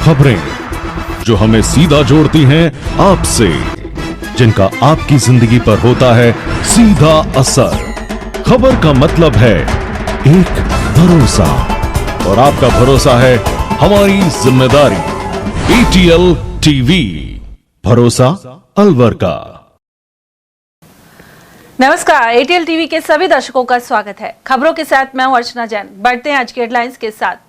खबरें जो हमें सीधा जोड़ती हैं आपसे, जिनका आपकी जिंदगी पर होता है सीधा असर। खबर का मतलब है एक भरोसा, और आपका भरोसा है हमारी जिम्मेदारी। ATL टीवी, भरोसा अलवर का। नमस्कार, ATL टीवी के सभी दर्शकों का स्वागत है। खबरों के साथ मैं हूं अर्चना जैन। बढ़ते हैं आज की हेडलाइंस के साथ।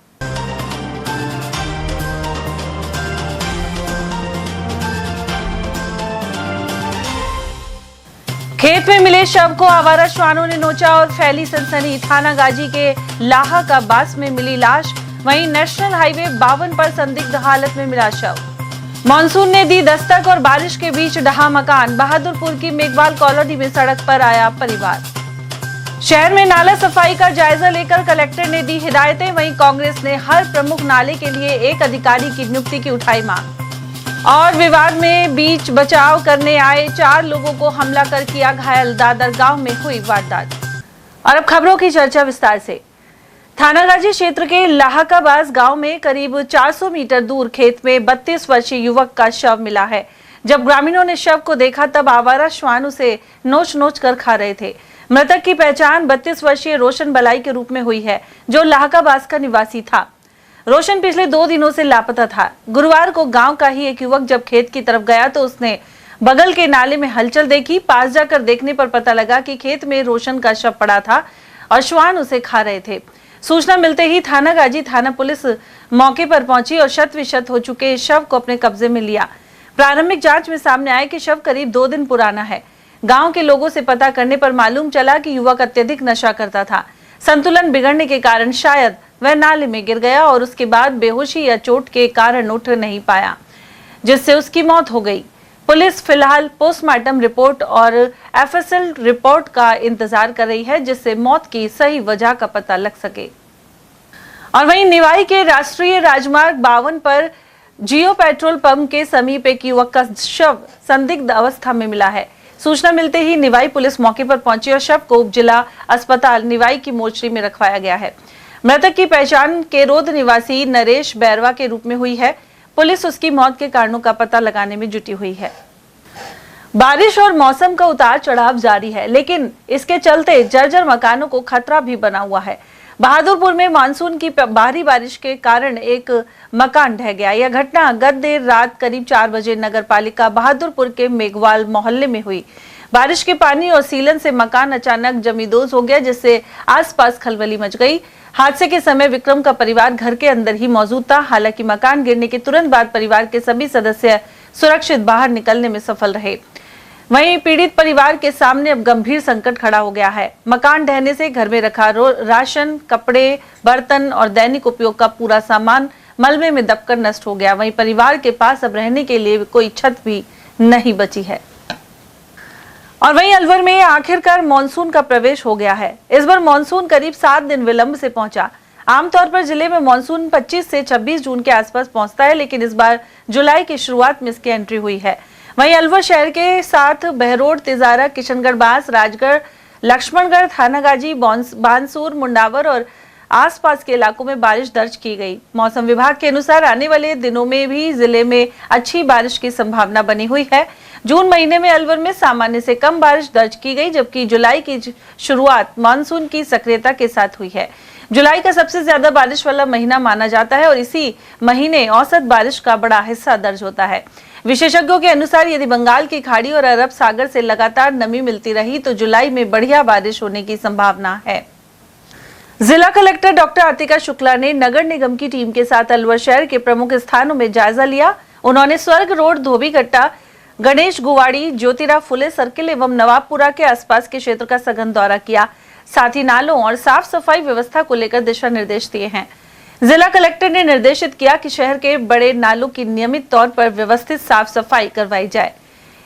खेत में मिले शव को आवारा श्वानों ने नोचा और फैली सनसनी। थानागाजी के लाहा का बास में मिली लाश। वहीं नेशनल हाईवे 52 पर संदिग्ध हालत में मिला शव। मानसून ने दी दस्तक और बारिश के बीच ढहा मकान। बहादुरपुर की मेघवाल कॉलोनी में सड़क पर आया परिवार। शहर में नाला सफाई का जायजा लेकर कलेक्टर ने दी हिदायतें। वहीं कांग्रेस ने हर प्रमुख नाले के लिए एक अधिकारी की नियुक्ति की उठाई मांग। और विवाद में बीच बचाव करने आए 4 लोगों को हमला कर किया घायल। दादर गांव में हुई वारदात। और अब खबरों की चर्चा विस्तार से। थानागाजी क्षेत्र के लाहाकाबाज गांव में करीब 400 मीटर दूर खेत में 32 वर्षीय युवक का शव मिला है। जब ग्रामीणों ने शव को देखा तब आवारा श्वान उसे नोच नोच कर खा रहे थे। मृतक की पहचान 32 वर्षीय रोशन बलाई के रूप में हुई है, जो लाहाकाबाज का निवासी था। रोशन पिछले 2 दिनों से लापता था। गुरुवार को गाँव का ही एक युवक जब खेत की तरफ गया तो उसने बगल के नाले में हलचल देखी। पास जाकर देखने पर पता लगा कि खेत में रोशन का शव पड़ा था और श्वान उसे खा रहे थे। सूचना मिलते ही थानागाजी थाना पुलिस मौके पर पहुंची और शत विशत हो चुके शव को अपने कब्जे में लिया। प्रारंभिक जांच में सामने आया कि शव करीब 2 दिन पुराना है। गांव के लोगों से पता करने पर मालूम चला कि युवक अत्यधिक नशा करता था। संतुलन बिगड़ने के कारण शायद वह नाले में गिर गया और उसके बाद बेहोशी या चोट के कारण उठ नहीं पाया, जिससे उसकी मौत हो गई। पुलिस फिलहाल पोस्टमार्टम रिपोर्ट और FSL रिपोर्ट का इंतजार कर रही है, जिससे मौत की सही वजह का पता लग सके। और वहीं निवाई के राष्ट्रीय राजमार्ग 52 पर जियो पेट्रोल पंप के समीप एक युवक का शव संदिग्ध अवस्था में मिला है। सूचना मिलते ही निवाई पुलिस मौके पर पहुंची और शव को उप जिला अस्पताल निवाई की मोर्चरी में रखवाया गया है। मृतक की पहचान केरोद निवासी नरेश बैरवा के रूप में हुई है। पुलिस उसकी मौत के कारणों का पता लगाने में जुटी हुई है। बारिश और मौसम का उतार चढ़ाव जारी है, लेकिन इसके चलते जर्जर मकानों को खतरा भी बना हुआ है। बहादुरपुर में मानसून की भारी बारिश के कारण एक मकान ढह गया। यह घटना गत देर रात करीब 4 बजे नगर पालिका बहादुरपुर के मेघवाल मोहल्ले में हुई। बारिश के पानी और सीलन से मकान अचानक जमींदोज हो गया, जिससे आसपास खलबली मच गई। हादसे के समय विक्रम का परिवार घर के अंदर ही मौजूद था। हालांकि मकान गिरने के तुरंत बाद परिवार के सभी सदस्य सुरक्षित बाहर निकलने में सफल रहे। वहीं पीड़ित परिवार के सामने अब गंभीर संकट खड़ा हो गया है। मकान ढहने से घर में रखा राशन, कपड़े, बर्तन और दैनिक उपयोग का पूरा सामान मलबे में दबकर नष्ट हो गया। वहीं परिवार के पास अब रहने के लिए कोई छत भी नहीं बची है। और वहीं अलवर में आखिरकार मानसून का प्रवेश हो गया है। इस बार मानसून करीब 7 दिन विलंब से पहुंचा। आमतौर पर जिले में मानसून 25 से 26 जून के आसपास पहुंचता है, लेकिन इस बार जुलाई की शुरुआत में इसकी एंट्री हुई है। वहीं अलवर शहर के साथ बहरोड, तिजारा, किशनगढ़ बास, राजगढ़, लक्ष्मणगढ़, थानागाजी, बानसूर, मुंडावर और आसपास के इलाकों में बारिश दर्ज की गई। मौसम विभाग के अनुसार आने वाले दिनों में भी जिले में अच्छी बारिश की संभावना बनी हुई है। जून महीने में अलवर में सामान्य से कम बारिश दर्ज की गई, जबकि जुलाई की शुरुआत मानसून की सक्रियता के साथ हुई है। जुलाई का सबसे ज्यादा बारिश वाला महीना माना जाता है और इसी महीने औसत बारिश का बड़ा हिस्सा दर्ज होता है। विशेषज्ञों के अनुसार यदि बंगाल की खाड़ी और अरब सागर से लगातार नमी मिलती रही तो जुलाई में बढ़िया बारिश होने की संभावना है। जिला कलेक्टर डॉक्टर आतिका शुक्ला ने नगर निगम की टीम के साथ अलवर शहर के प्रमुख स्थानों में जायजा लिया। उन्होंने स्वर्ग रोड, धोबीघट्टा, गणेश गुवाड़ी, ज्योतिराव फुले सर्किल एवं नवाबपुरा के आसपास के क्षेत्र का सघन दौरा किया। साथ ही नालों और साफ सफाई व्यवस्था को लेकर दिशा निर्देश दिए हैं। जिला कलेक्टर ने निर्देशित किया कि शहर के बड़े नालों की नियमित तौर पर व्यवस्थित साफ सफाई करवाई जाए।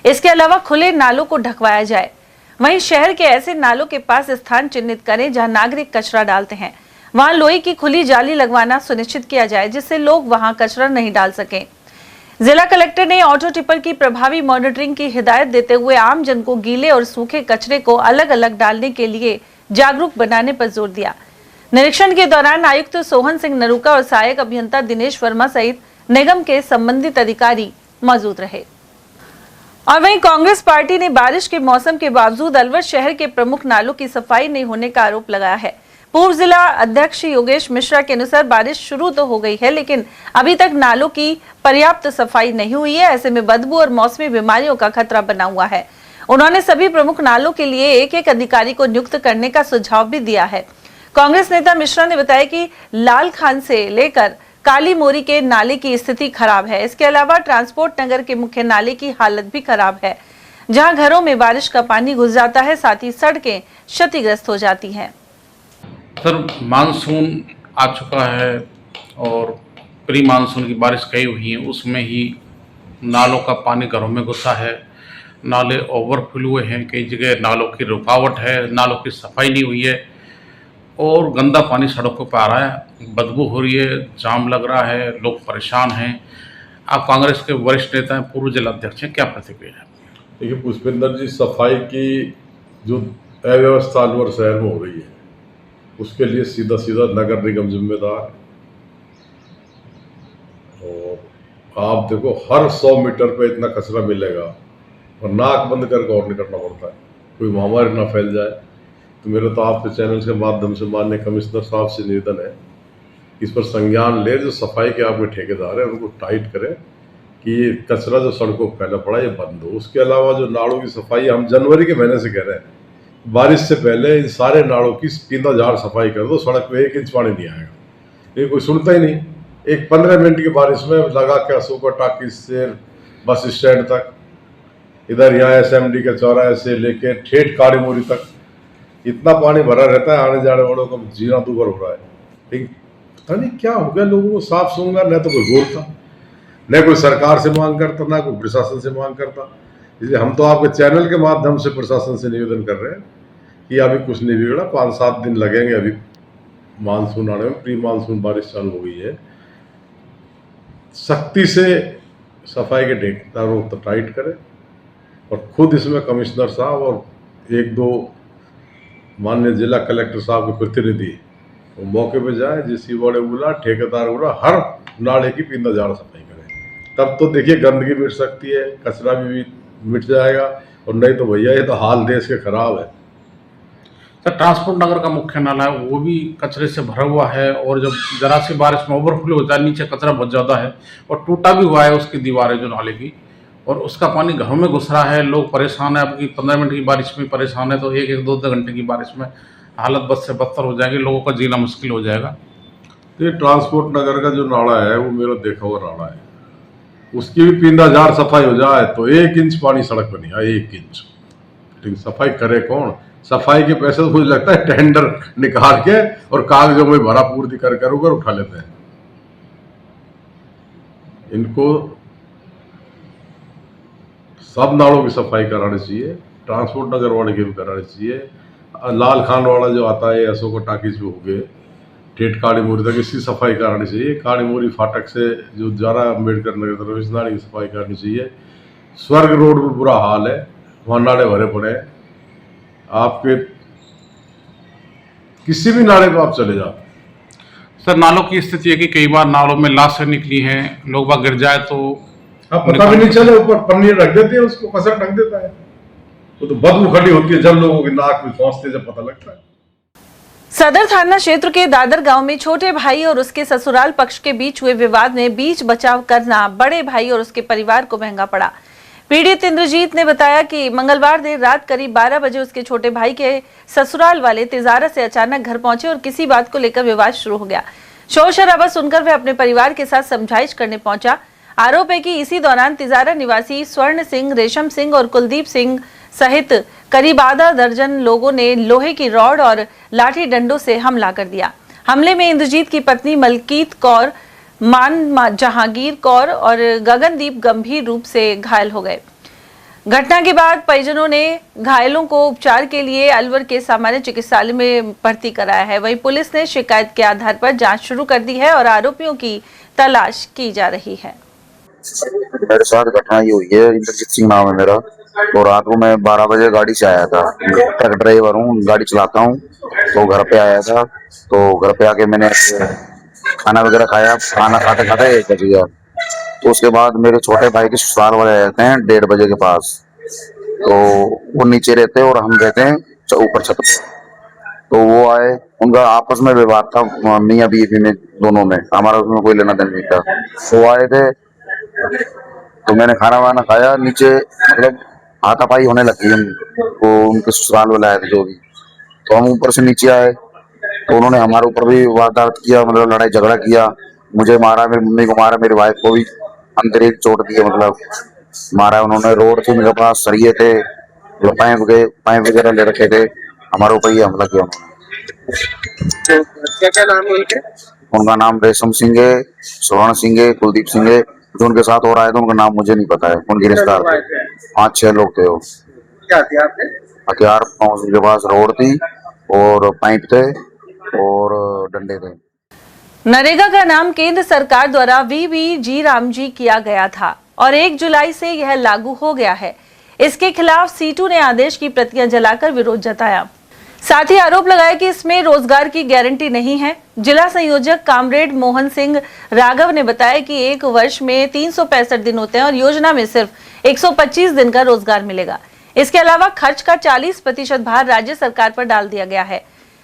इसके अलावा खुले नालों को ढकवाया जाए। वहीं शहर के ऐसे नालों के पास स्थान चिन्हित करें जहां नागरिक कचरा डालते हैं। वहां लोहे की खुली जाली लगवाना सुनिश्चित किया जाए, जिससे लोग वहां कचरा नहीं डाल सकें। जिला कलेक्टर ने ऑटो टिपर की प्रभावी मॉनिटरिंग की हिदायत देते हुए आम जन को गीले और सूखे कचरे को अलग अलग डालने के लिए जागरूक बनाने पर जोर दिया। निरीक्षण के दौरान आयुक्त सोहन सिंह नरूका और सहायक अभियंता दिनेश वर्मा सहित निगम के संबंधित अधिकारी मौजूद रहे। और वहीं कांग्रेस पार्टी ने बारिश के मौसम के बावजूद अलवर शहर के प्रमुख नालों की सफाई नहीं होने का आरोप लगाया है। पूर्व जिला अध्यक्ष योगेश मिश्रा के अनुसार बारिश शुरू तो हो गई है, लेकिन अभी तक नालों की पर्याप्त सफाई नहीं हुई है। ऐसे में बदबू और मौसमी बीमारियों का खतरा बना हुआ है। उन्होंने सभी प्रमुख नालों के लिए एक एक अधिकारी को नियुक्त करने का सुझाव भी दिया है। कांग्रेस नेता मिश्रा ने बताया कि लाल खान से लेकर काली मोरी के नाले की स्थिति खराब है। इसके अलावा ट्रांसपोर्ट नगर के मुख्य नाले की हालत भी खराब है, जहां घरों में बारिश का पानी घुस जाता है, साथ ही सड़कें क्षतिग्रस्त हो जाती हैं। सर, मानसून आ चुका है और प्री मानसून की बारिश कई हुई है, उसमें ही नालों का पानी घरों में घुसा है। नाले ओवरफ्लो हुए हैं, कई जगह नालों की रुकावट है, नालों की सफाई नहीं हुई है और गंदा पानी सड़कों पर आ रहा है, बदबू हो रही है, जाम लग रहा है, लोग परेशान हैं। आप कांग्रेस के वरिष्ठ नेता हैं, पूर्व जिला अध्यक्ष हैं, क्या प्रतिक्रिया है? देखिए पुष्पेंद्र जी, सफाई की जो अव्यवस्था अलवर शहर में हो रही है उसके लिए सीधा सीधा नगर निगम जिम्मेदार है। और आप देखो हर 100 मीटर पे इतना कचरा मिलेगा और नाक बंद करके और निकलना पड़ता है, कोई महामारी ना फैल जाए। तो मेरा तो आपके चैनल के माध्यम से माननीय कमिश्नर साहब से निवेदन है इस पर संज्ञान ले, जो सफाई के आपके ठेकेदार हैं उनको टाइट करें कि ये कचरा जो सड़कों पर फैला पड़ा ये बंद हो। उसके अलावा जो नालों की सफाई हम जनवरी के महीने से कह रहे हैं, बारिश से पहले इन सारे नालों की पींदा झाड़ सफाई कर दो, सड़क पे 1 इंच पानी नहीं आएगा। लेकिन कोई सुनता ही नहीं। एक 15 मिनट की बारिश में लगा के अशोका टाकी से बस स्टैंड तक, इधर यहाँ SMD के चौराहे से लेके ठेठ काड़ी मोरी तक इतना पानी भरा रहता है, आने जाने वालों का जीना दूभर हो रहा है। लेकिन पता नहीं क्या हो गया, लोगों को साफ सूंगा न तो कोई बोलता, न कोई सरकार से मांग करता, ना कोई प्रशासन से मांग करता। इसलिए हम तो आपके चैनल के माध्यम से प्रशासन से निवेदन कर रहे हैं कि अभी कुछ नहीं बिगड़ा, 5-7 दिन लगेंगे अभी मानसून आने में, प्री मानसून बारिश चालू हो गई है। सख्ती से सफाई के ठेकेदारों को टाइट करें और खुद इसमें कमिश्नर साहब और 1-2 माननीय जिला कलेक्टर साहब के प्रतिनिधि वो मौके पे जाए, जिस बड़े बोला ठेकेदार बोला, हर नाले की पींदा झाड़ सफाई करें। तब तो देखिए गंदगी मिट सकती है, कचरा भी मिट जाएगा। और नहीं तो भैया ये तो हाल देश के खराब है। सर, ट्रांसपोर्ट नगर का मुख्य नाला है वो भी कचरे से भरा हुआ है और जब जरा सी बारिश में ओवरफ्लो होता है, नीचे कचरा बहुत ज़्यादा है और टूटा भी हुआ है उसकी दीवारें जो नाले की, और उसका पानी घरों में घुस रहा है। लोग परेशान है, आपकी 15 मिनट की बारिश में परेशान है तो 1-1, 2-2 घंटे की बारिश में हालत बद से बदतर हो जाएगी, लोगों का जीना मुश्किल हो जाएगा। ये ट्रांसपोर्ट नगर का जो नाला है वो मेरा देखा हुआ नाला है, उसकी भी पींदा झाड़ सफाई हो जाए तो 1 इंच पानी सड़क पर नहीं आए, 1 इंच। लेकिन सफाई करे कौन? सफाई के पैसे तो मुझे लगता है टेंडर निकाल के और कागजों में भरा पूर्ति कर उठा लेते हैं। इनको सब नालों की सफाई करानी चाहिए, ट्रांसपोर्ट नगर वाले की भी करानी चाहिए। लाल खान वाला जो आता है अशोका टाकीज पे हो गए, ठेठ काड़ी मोरी तक इसकी सफाई करानी चाहिए। काड़ी मोरी फाटक से जो जा रहा है अम्बेडकर नगर तरफ, इस नाले की सफाई करनी चाहिए। स्वर्ग रोड पर बुरा हाल है, वहाँ नाले भरे पड़े हैं। आपके किसी भी नाले पर आप चले जाओ। सर, नालों की स्थिति है कि कई बार नालों में लाशें निकली हैं, लोग बाग गिर जाए तो पता भी नहीं चले, ऊपर पन्नी रख देते हैं, उसको कसर ढक देता है, वो तो बदबू खड़ी होती है जब लोगों की नाक में पहुंचते जब पता लगता है। सदर थाना क्षेत्र के दादर गांव में छोटे भाई और उसके ससुराल पक्ष के बीच हुए विवाद में बीच बचाव करना बड़े भाई और उसके परिवार को महंगा पड़ा। पीड़ित इंद्रजीत ने बताया कि मंगलवार देर रात करीब 12 बजे उसके छोटे भाई के ससुराल वाले तिजारा से अचानक घर पहुंचे और किसी बात को लेकर विवाद शुरू हो गया। शोर शराबा सुनकर वह अपने परिवार के साथ समझाइश करने पहुंचा। आरोप है कि इसी दौरान तिजारा निवासी स्वर्ण सिंह, रेशम सिंह और कुलदीप सिंह सहित करीब आधा दर्जन लोगों ने लोहे की रॉड और लाठी डंडों से हमला कर दिया। हमले में इंद्रजीत की पत्नी मलकीत कौर, मान जहांगीर कौर और गगनदीप गंभीर रूप से घायल हो गए। घटना के बाद परिजनों ने घायलों को उपचार के लिए अलवर के सामान्य चिकित्सालय में भर्ती कराया है। वहीं पुलिस ने शिकायत के आधार पर जांच शुरू कर दी है और आरोपियों की तलाश की जा रही है। मेरे साथ घटना ये हुई है, इंद्रजीत सिंह नाम है मेरा। तो रात को मैं 12 बजे गाड़ी से आया था, ट्रक ड्राइवर हूँ, गाड़ी चलाता हूँ। तो घर पे आया था, तो घर पे आके मैंने खाना वगैरह खाया। खाना खाते खाते 1 बज गया। तो उसके बाद मेरे छोटे भाई के ससुराल वाले रहते हैं 1:30 बजे के पास, तो वो नीचे रहते हैं और हम रहते हैं ऊपर छत पे। तो वो आए, उनका आपस में विवाद था मियां बीवी में, दोनों में, हमारा उसमें कोई लेना देना नहीं था। वो आए थे तो मैंने खाना वाना खाया, नीचे मतलब हाथापाई होने लगी वो उनके ससुराल वाले आए थे जो भी। तो हम ऊपर से नीचे आए तो उन्होंने हमारे ऊपर भी वारदात किया, मतलब लड़ाई झगड़ा किया, मुझे मारा, मेरी मम्मी को मारा, मेरी वाइफ को भी अंदर एक चोट दी, मतलब मारा उन्होंने। रोड थी मेरे पास, सरिये थे, मतलब पाइप वगैरह ले रखे थे, हमारे ऊपर ही हमला किया उन्होंने। क्या क्या नाम है उनके? उनका नाम रेशम सिंह है, स्वर्ण सिंह है, कुलदीप सिंह है। जो उनके साथ हो रहा है तो उनका नाम मुझे नहीं पता है, कौन गिरफ्तार थे। 5-6 लोग थे वो। क्या हथियार थे? हथियार उनके पास रोड थी और पाइप थे और डंडे थे। नरेगा का नाम केंद्र सरकार द्वारा वीबीजी रामजी किया गया था और 1 जुलाई से यह लागू हो गया है। इसके खिलाफ सीटू ने आदेश की प्रतियां जलाकर विरोध जताया। साथ ही आरोप लगाया कि इसमें रोजगार की गारंटी नहीं है। जिला संयोजक कामरेड मोहन सिंह राघव ने बताया कि एक वर्ष में 365 दिन होते हैं और योजना में सिर्फ 125 दिन का रोजगार मिलेगा। इसके अलावा खर्च का 40% भार राज्य सरकार पर डाल दिया गया है।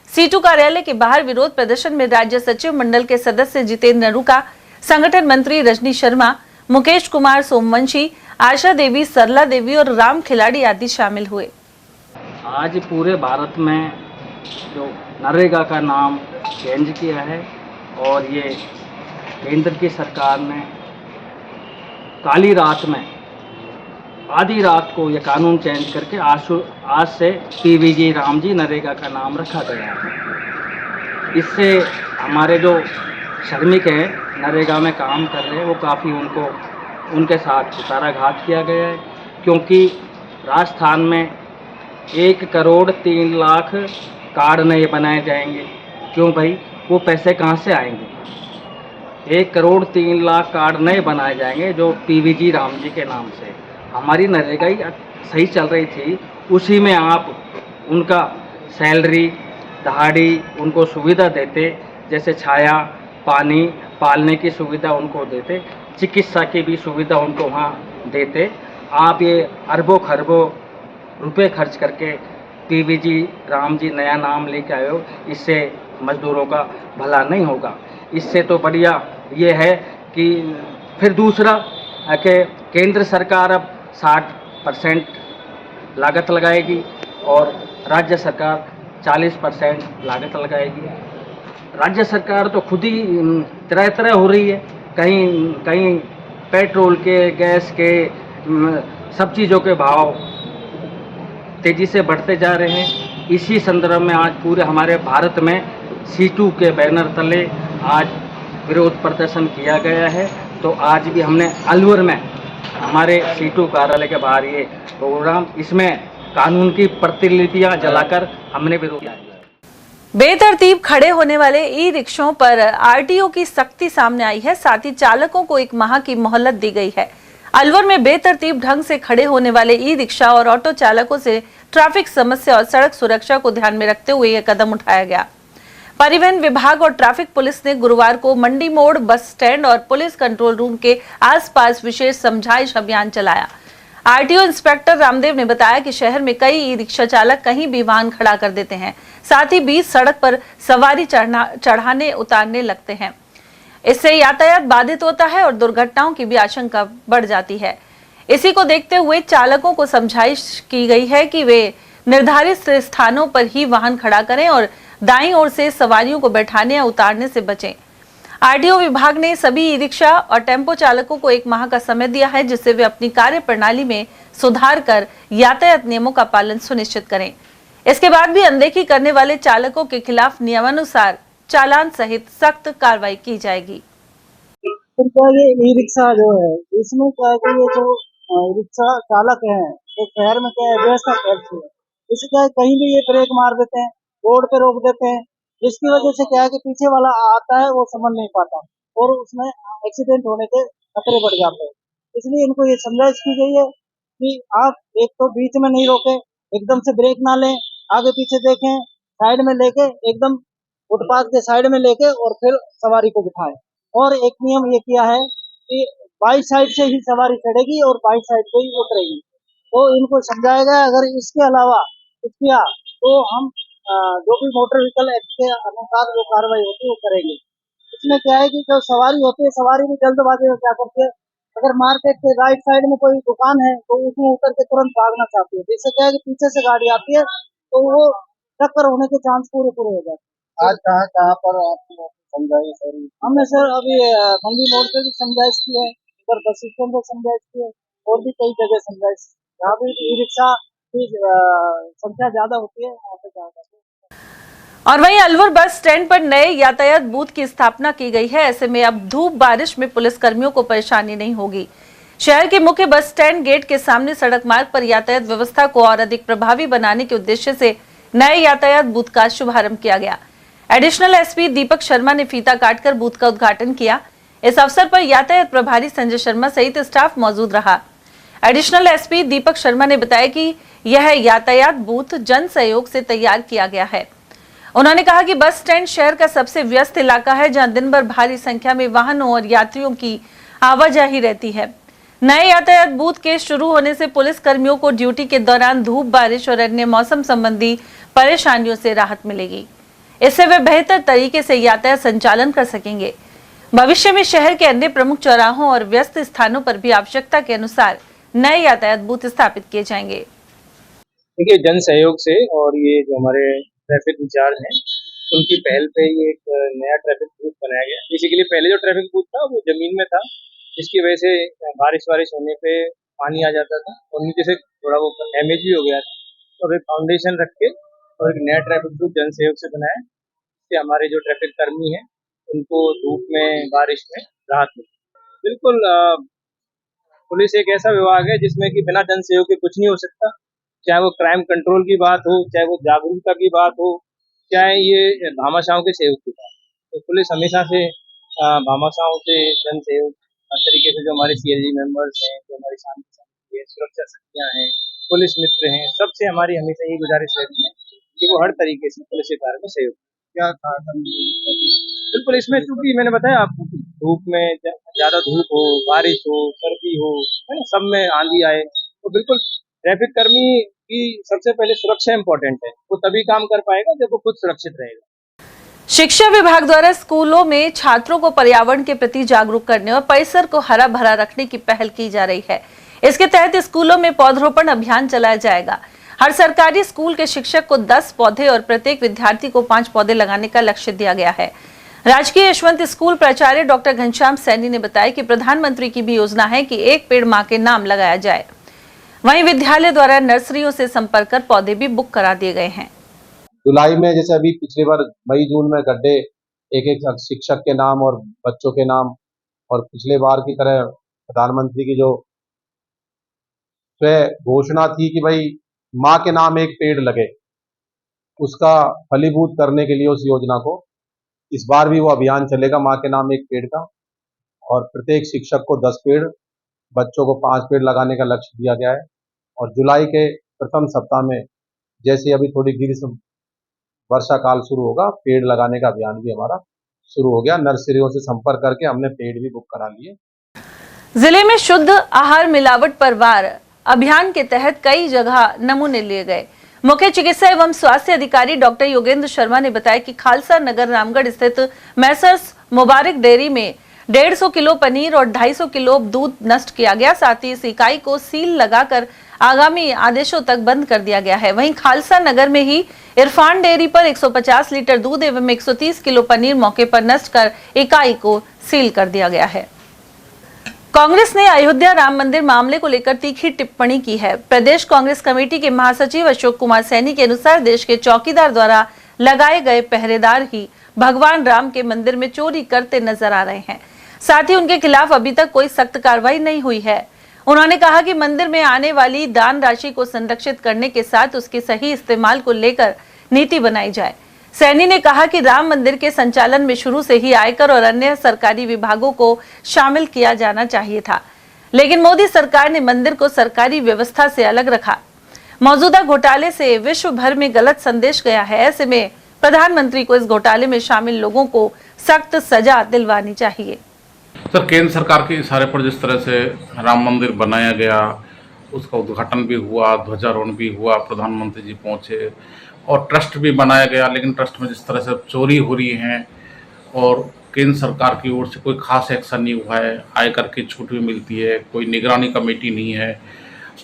सीटू कार्यालय के बाहर विरोध प्रदर्शन में राज्य सचिव मंडल के सदस्य जितेंद्र नरूका, संगठन मंत्री रजनी शर्मा, मुकेश कुमार सोमवंशी, आशा देवी, सरला देवी और राम खिलाड़ी आदि शामिल हुए। आज पूरे भारत में जो नरेगा का नाम चेंज किया है और ये केंद्र की सरकार ने काली रात में, आधी रात को ये कानून चेंज करके आज से पीवीजी रामजी नरेगा का नाम रखा गया है। इससे हमारे जो श्रमिक हैं नरेगा में काम कर रहे हैं वो काफ़ी उनके साथ कुठाराघात किया गया है, क्योंकि राजस्थान में 1,03,00,000 कार्ड नए बनाए जाएंगे। क्यों भाई, वो पैसे कहाँ से आएंगे? 1,03,00,000 कार्ड नए बनाए जाएंगे जो पीवीजी रामजी के नाम से। हमारी नरेगा ही सही चल रही थी, उसी में आप उनका सैलरी, दहाड़ी उनको सुविधा देते, जैसे छाया, पानी, पालने की सुविधा उनको देते, चिकित्सा की भी सुविधा उनको वहाँ देते। आप ये अरबों खरबों रुपए खर्च करके पीवीजी रामजी नया नाम लेके आए हो, इससे मजदूरों का भला नहीं होगा। इससे तो बढ़िया ये है कि फिर दूसरा कि केंद्र सरकार अब 60% लागत लगाएगी और राज्य सरकार 40% लागत लगाएगी। राज्य सरकार तो खुद ही तरह हो रही है, कहीं पेट्रोल के, गैस के, सब चीज़ों के भाव तेज़ी से बढ़ते जा रहे हैं। इसी संदर्भ में आज पूरे हमारे भारत में सीटू के बैनर तले आज विरोध प्रदर्शन किया गया है। तो आज भी हमने अलवर में हमारे सीटू कार्यालय के बाहर ये प्रोग्राम, इसमें कानून की प्रतिलिपियां जलाकर हमने विरोध किया। बेतरतीब खड़े होने वाले ई रिक्शों पर आरटीओ की सख्ती सामने आई है। साथ ही चालकों को 1 माह की मोहलत दी गई है। अलवर में बेतरतीब ढंग से खड़े होने वाले ई रिक्शा और ऑटो चालकों से ट्रैफिक समस्या और सड़क सुरक्षा को ध्यान में रखते हुए यह कदम उठाया गया। परिवहन विभाग और ट्रैफिक पुलिस ने गुरुवार को मंडी मोड़, बस स्टैंड और पुलिस कंट्रोल रूम के आसपास विशेष समझाइश अभियान चलाया। आरटीओ इंस्पेक्टर रामदेव ने बताया कि शहर में कई ई रिक्शा चालक कहीं भी वाहन खड़ा कर देते हैं, साथ ही बीच सड़क पर सवारी चढ़ाने उतारने लगते हैं। इससे यातायात बाधित होता है और दुर्घटनाओं की भी आशंका बढ़ जाती है। इसी को देखते हुए चालकों को समझाइश की गई है कि वे निर्धारित स्थानों पर ही वाहन खड़ा करें और दाईं ओर से सवारियों को बैठाने या उतारने से बचें। आरटीओ विभाग ने सभी ई रिक्शा और टेम्पो चालकों को 1 माह का समय दिया है, जिससे वे अपनी कार्य प्रणाली में सुधार कर यातायात नियमों का पालन सुनिश्चित करें। इसके बाद भी अनदेखी करने वाले चालकों के खिलाफ नियमानुसार चालान सहित सख्त कार्रवाई की जाएगी। ये ई रिक्शा जो है, इसमें क्या है कि ये जो रिक्शा चालक है तो शहर में क्या है, व्यवस्था कैसी है, इससे क्या है कहीं भी ये ब्रेक मार देते हैं, रोड पे रोक देते हैं, जिसकी वजह से क्या है कि पीछे वाला आता है वो समझ नहीं पाता और उसमें एक्सीडेंट होने के खतरे बढ़ जाते हैं। इसलिए इनको ये समझाइश की गई है कि आप एक तो बीच में नहीं रोके, एकदम से ब्रेक ना लें, आगे पीछे देखें, साइड में लेके एकदम फुटपाथ के साइड में लेके और फिर सवारी को बिठाएं। और एक नियम ये किया है कि बाई साइड से ही सवारी चढ़ेगी और बाई साइड पे ही उतरेगी। तो इनको समझाया गया अगर इसके अलावा कुछ किया तो हम जो भी मोटर व्हीकल एक्ट के अनुसार जो कार्रवाई होती है वो करेंगे। इसमें क्या है कि जो सवारी होती है, सवारी भी जल्दबाजी में क्या करती है, अगर मार्केट के राइट साइड में कोई दुकान है तो उसमें उतर के तुरंत भागना चाहती है, जिससे क्या है कि पीछे से गाड़ी आती है तो वो टक्कर होने के चांस पूरे हो जाते हैं। आज कहाँ पर आपने समझाई सर? हमने सर अभी मंडी मोड़ पे भी समझाइश की है, इधर बस स्टैंड पे समझाइश की है और भी कई जगह समझाइश। जहाँ भी ई रिक्शा की संख्या ज्यादा होती है वहाँ पे ज्यादा। और वहीं अलवर बस स्टैंड पर नए यातायात बूथ की स्थापना की गई है। ऐसे में अब धूप बारिश में पुलिस कर्मियों को परेशानी नहीं होगी। शहर के मुख्य बस स्टैंड गेट के सामने सड़क मार्ग पर यातायात व्यवस्था को और अधिक प्रभावी बनाने के उद्देश्य से नए यातायात बूथ का शुभारंभ किया गया। एडिशनल एसपी दीपक शर्मा ने फीता काटकर बूथ का उद्घाटन किया। इस अवसर पर यातायात प्रभारी संजय शर्मा सहित स्टाफ मौजूद रहा। एडिशनल एसपी दीपक शर्मा ने बताया कि यह यातायात बूथ जन सहयोग से तैयार किया गया है। उन्होंने कहा कि बस स्टैंड शहर का सबसे व्यस्त इलाका है, जहां दिन भर भारी संख्या में वाहनों और यात्रियों की आवाजाही रहती है। नए यातायात बूथ के शुरू होने से पुलिस कर्मियों को ड्यूटी के दौरान धूप, बारिश और अन्य मौसम संबंधी परेशानियों से राहत मिलेगी। इससे वे बेहतर तरीके से यातायात संचालन कर सकेंगे। भविष्य में शहर के अन्य प्रमुख चौराहों और व्यस्त स्थानों पर भी आवश्यकता के अनुसार नए यातायात बूथ स्थापित किए जाएंगे। देखिए, जन सहयोग से और ये जो हमारे ट्रैफिक इंचार्ज हैं उनकी पहल पे ये एक नया ट्रैफिक बूथ बनाया गया। बेसिकली पहले जो ट्रैफिक बूथ था वो जमीन में था, जिसकी वजह से बारिश होने पे पानी आ जाता था और नीचे से थोड़ा वो डैमेज भी हो गया था। तो एक फाउंडेशन रख के और एक नया ट्रैफिक बूथ जन सहयोग से बनाया, जिससे हमारे जो ट्रैफिक कर्मी हैं उनको धूप में, बारिश में राहत मिले। बिल्कुल, पुलिस एक ऐसा विभाग है जिसमें कि बिना जन सहयोग के कुछ नहीं हो सकता। चाहे वो क्राइम कंट्रोल की बात हो, चाहे वो जागरूकता की बात हो, चाहे ये भामाशाहों के सहयोग की बात। तो पुलिस हमेशा से भामाशाहों से जन सहयोग हर तरीके से, जो हमारे सीएलजी मेंबर्स हैं, जो हमारी शांति समिति है, सुरक्षा शक्तियाँ हैं, पुलिस मित्र हैं, सबसे हमारी हमेशा यही गुजारिश रहती है कि वो हर तरीके से पुलिस के कार्य में सहयोग। क्या कहा? बिल्कुल, इसमें चूंकि मैंने बताया आपको, धूप में ज्यादा धूप हो, बारिश हो, सर्दी हो, है ना, सब में आंधी आए, तो बिल्कुल ट्रैफिक कर्मी की सबसे पहले सुरक्षा इम्पोर्टेंट है। वो तभी काम कर पाएगा जब वो खुद सुरक्षित रहेगा। शिक्षा विभाग द्वारा स्कूलों में छात्रों को पर्यावरण के प्रति जागरूक करने और परिसर को हरा भरा रखने की पहल की जा रही है। इसके तहत स्कूलों में पौधरोपण अभियान चलाया जाएगा। हर सरकारी स्कूल के शिक्षक को 10 पौधे और प्रत्येक विद्यार्थी को 5 पौधे लगाने का लक्ष्य दिया गया है। राजकीय यशवंत स्कूल प्राचार्य डॉक्टर घनश्याम सैनी ने बताया कि प्रधानमंत्री की भी योजना है कि एक पेड़ मां के नाम लगाया जाए। वहीं विद्यालय द्वारा नर्सरियों से संपर्क कर पौधे भी बुक करा दिए गए हैं। जुलाई में जैसे अभी पिछली बार मई जून में गड्ढे एक शिक्षक के नाम और बच्चों के नाम, और पिछले बार की तरह प्रधानमंत्री की जो घोषणा थी कि भाई माँ के नाम एक पेड़ लगे, उसका फलीभूत करने के लिए उस योजना को इस बार भी वो अभियान चलेगा, माँ के नाम एक पेड़ का, और प्रत्येक शिक्षक को 10 पेड़, बच्चों को 5 पेड़ लगाने का लक्ष्य दिया गया है। और जुलाई के प्रथम सप्ताह में जैसे अभी थोड़ी ग्रीष्म वर्षा काल शुरू होगा, पेड़ लगाने का अभियान भी हमारा शुरू हो गया। नर्सरियों से संपर्क करके हमने पेड़ भी बुक करा लिए। जिले में शुद्ध आहार मिलावट पर वार अभियान के तहत कई जगह नमूने लिए गए। मुख्य चिकित्सा एवं स्वास्थ्य अधिकारी डॉक्टर योगेंद्र शर्मा ने बताया कि खालसा नगर रामगढ़ स्थित मैसर्स मुबारक डेयरी में 150 किलो पनीर और 250 किलो दूध नष्ट किया गया। साथ ही इस इकाई को सील लगाकर आगामी आदेशों तक बंद कर दिया गया है। वहीं खालसा नगर में ही इरफान डेयरी पर 150 लीटर दूध एवं 130 किलो पनीर मौके पर नष्ट कर इकाई को सील कर दिया गया है। कांग्रेस ने अयोध्या राम मंदिर मामले को लेकर तीखी टिप्पणी की है। प्रदेश कांग्रेस कमेटी के महासचिव अशोक कुमार सैनी के अनुसार देश के चौकीदार द्वारा लगाए गए पहरेदार ही भगवान राम के मंदिर में चोरी करते नजर आ रहे हैं। साथ ही उनके खिलाफ अभी तक कोई सख्त कार्रवाई नहीं हुई है। उन्होंने कहा कि मंदिर में आने वाली दान राशि को संरक्षित करने के साथ उसके सही इस्तेमाल को लेकर नीति बनाई जाए। सैनी ने कहा कि राम मंदिर के संचालन में शुरू से ही आयकर और अन्य सरकारी विभागों को शामिल किया जाना चाहिए था, लेकिन मोदी सरकार ने मंदिर को सरकारी व्यवस्था से अलग रखा। मौजूदा घोटाले से विश्व भर में गलत संदेश गया है। ऐसे में प्रधानमंत्री को इस घोटाले में शामिल लोगों को सख्त सजा दिलवानी चाहिए। सर केंद्र सरकार के इशारे पर जिस तरह से राम मंदिर बनाया गया, उसका उद्घाटन भी हुआ, ध्वजारोहण भी हुआ, प्रधानमंत्री जी पहुंचे और ट्रस्ट भी बनाया गया, लेकिन ट्रस्ट में जिस तरह से चोरी हो रही है और केंद्र सरकार की ओर से कोई खास एक्शन नहीं हुआ है, आयकर की छूट भी मिलती है, कोई निगरानी कमेटी नहीं है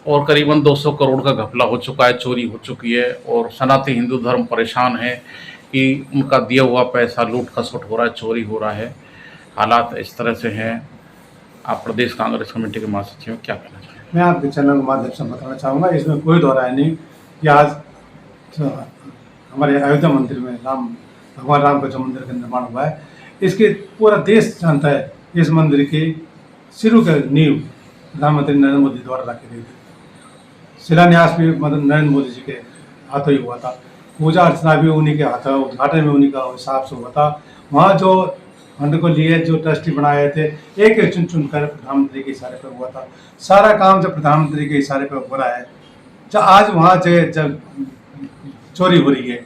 और करीबन 200 करोड़ का घपला हो चुका है, चोरी हो चुकी है और सनातनी हिंदू धर्म परेशान है कि उनका दिया हुआ पैसा लूट खसोट हो रहा है, चोरी हो रहा है। हालात इस तरह से हैं। आप प्रदेश कांग्रेस कमेटी के महासचिव क्या कहना चाहिए? मैं आपके चैनल के माध्यम से बताना चाहूँगा, इसमें कोई दो राय नहीं कि आज हमारे अयोध्या मंदिर में भगवान राम का जो मंदिर का निर्माण हुआ है, इसके पूरा देश जानता है इस मंदिर की शुरू का नींव प्रधानमंत्री नरेंद्र मोदी द्वारा रखी गई थी। शिलान्यास भी नरेंद्र मोदी जी के हाथों ही हुआ था, पूजा अर्चना भी उन्हीं के हाथों, उद्घाटन भी उन्हीं का हिसाब से हुआ था। वहाँ जो फंड को लिए जो ट्रस्टी बनाए थे, एक एक चुन कर प्रधानमंत्री के इशारे पर हुआ था। सारा काम जब प्रधानमंत्री के इशारे पर हो रहा है, जब आज वहाँ जब चोरी हो रही है,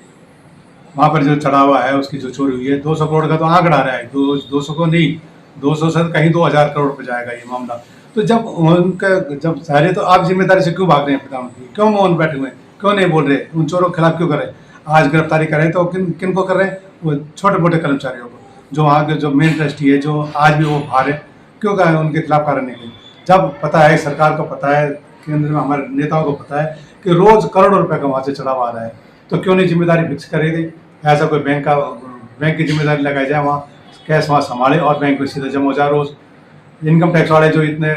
वहाँ पर जो चढ़ावा है उसकी जो चोरी हुई है, 200 करोड़ का तो आंकड़ा आ रहा है, 200 को नहीं, 200 से कहीं 2000 करोड़ पर जाएगा ये मामला। तो जब उनका जब सारे, तो आप जिम्मेदारी से क्यों भाग रहे हैं प्रधानमंत्री, क्यों मौन बैठे हुए हैं, क्यों नहीं बोल रहे, उन चोरों के खिलाफ क्यों कर रहे हैं? आज गिरफ्तारी करें तो किन को कर रहे हैं? वो छोटे मोटे कर्मचारियों को, जो वहाँ के जो मेन ट्रस्टी है, जो आज भी वो बाहर है, क्यों करें उनके खिलाफ कार्य नहीं करें? जब पता है, सरकार को पता है, केंद्र में हमारे नेताओं को पता है कि रोज करोड़ों रुपए का वहाँ से चढ़ावा आ रहा है, तो क्यों नहीं जिम्मेदारी फिक्स करेगी? ऐसा कोई बैंक की जिम्मेदारी लगाई जाए, वहाँ कैश वहाँ संभाले और बैंक में सीधा जमा हो जाए। रोज इनकम टैक्स वाले जो इतने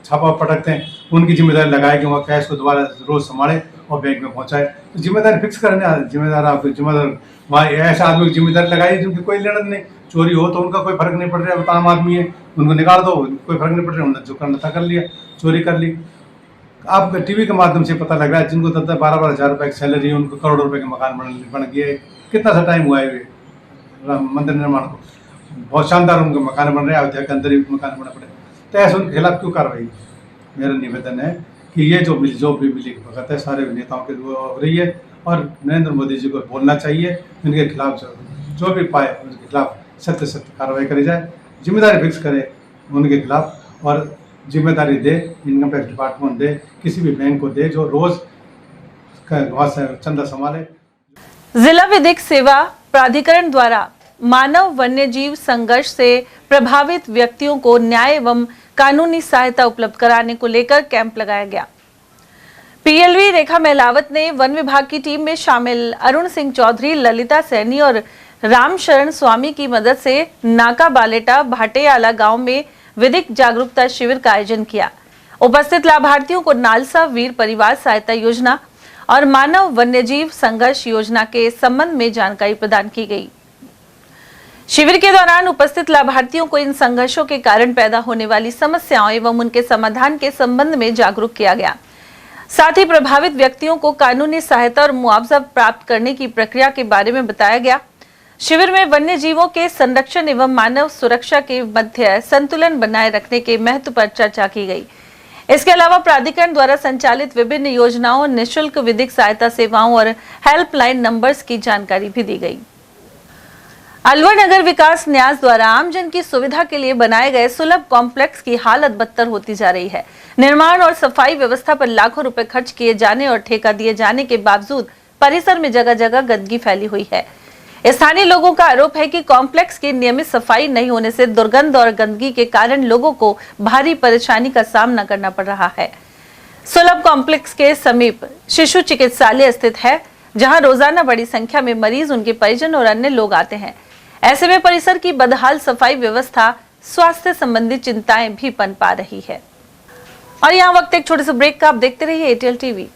छापा पटकते हैं, उनकी जिम्मेदारी लगाए कि वहाँ कैश को दोबारा रोज संभाले और बैंक में पहुँचाए। तो जिम्मेदारी फिक्स करने जिम्मेदार आपको जिम्मेदार वहाँ ऐसे आदमी की जिम्मेदारी लगाई जिनकी कोई लेना नहीं, चोरी हो तो उनका कोई फर्क नहीं पड़ रहा है, आम आदमी है, उनको निकाल दो, कोई फर्क नहीं पड़ रहा है, उन्होंने जो करना था कर लिया, चोरी कर ली। आप टीवी के माध्यम से पता लग रहा है जिनको 12-12 हज़ार रुपये की सैलरी है, उनको करोड़ों रुपए के मकान बन गए। कितना सा टाइम हुआ है राम मंदिर निर्माण को? बहुत शानदार उनके मकान बन रहे हैं, अयोध्या के अंदर ही मकान बना पड़े, तो ऐसे उनके खिलाफ क्यों कार्रवाई? मेरा निवेदन है कि ये जो भी मिली भगत है सारे नेताओं के हो रही है और नरेंद्र मोदी जी को बोलना चाहिए, इनके खिलाफ जो भी पाए उनके खिलाफ सख्त कार्रवाई करी जाए, जिम्मेदारी फिक्स करे उनके खिलाफ और जिम्मेदारी दे, इनकम टैक्स डिपार्टमेंट दे, किसी भी बैंक को दे जो रोज वहाँ से चंदा संभाले। जिला विधिक सेवा प्राधिकरण द्वारा मानव वन्यजीव संघर्ष से प्रभावित व्यक्तियों को न्याय एवं कानूनी सहायता उपलब्ध कराने को लेकर कैंप लगाया गया। पीएलवी रेखा महलावत ने वन विभाग की टीम में शामिल अरुण सिंह चौधरी, ललिता सैनी और रामशरण स्वामी की मदद से नाका बालेटा भाटेआला गांव में विधिक जागरूकता शिविर का आयोजन किया। उपस्थित लाभार्थियों को नालसा वीर परिवार सहायता योजना और मानव वन्यजीव संघर्ष योजना के संबंध में जानकारी प्रदान की गई। शिविर के दौरान उपस्थित लाभार्थियों को इन संघर्षों के कारण पैदा होने वाली समस्याओं एवं उनके समाधान के संबंध में जागरूक किया गया। साथ ही प्रभावित व्यक्तियों को कानूनी सहायता और मुआवजा प्राप्त करने की प्रक्रिया के बारे में बताया गया। शिविर में वन्य जीवों के संरक्षण एवं मानव सुरक्षा के मध्य संतुलन बनाए रखने के महत्व पर चर्चा की गई। इसके अलावा प्राधिकरण द्वारा संचालित विभिन्न योजनाओं, निःशुल्क विधिक सहायता सेवाओं और हेल्पलाइन नंबर्स की जानकारी भी दी गई। अलवर नगर विकास न्यास द्वारा आमजन की सुविधा के लिए बनाए गए सुलभ कॉम्प्लेक्स की हालत बदतर होती जा रही है। निर्माण और सफाई व्यवस्था पर लाखों रुपए खर्च किए जाने और ठेका दिए जाने के बावजूद परिसर में जगह जगह गंदगी फैली हुई है। स्थानीय लोगों का आरोप है कि कॉम्प्लेक्स की नियमित सफाई नहीं होने से दुर्गंध और गंदगी के कारण लोगों को भारी परेशानी का सामना करना पड़ रहा है। सुलभ कॉम्प्लेक्स के समीप शिशु चिकित्सालय स्थित है, जहां रोजाना बड़ी संख्या में मरीज, उनके परिजन और अन्य लोग आते हैं। ऐसे में परिसर की बदहाल सफाई व्यवस्था, स्वास्थ्य संबंधी चिंताएं भी पनपा रही है। और यहाँ वक्त एक छोटे से ब्रेक का, आप देखते रहिए ATL TV.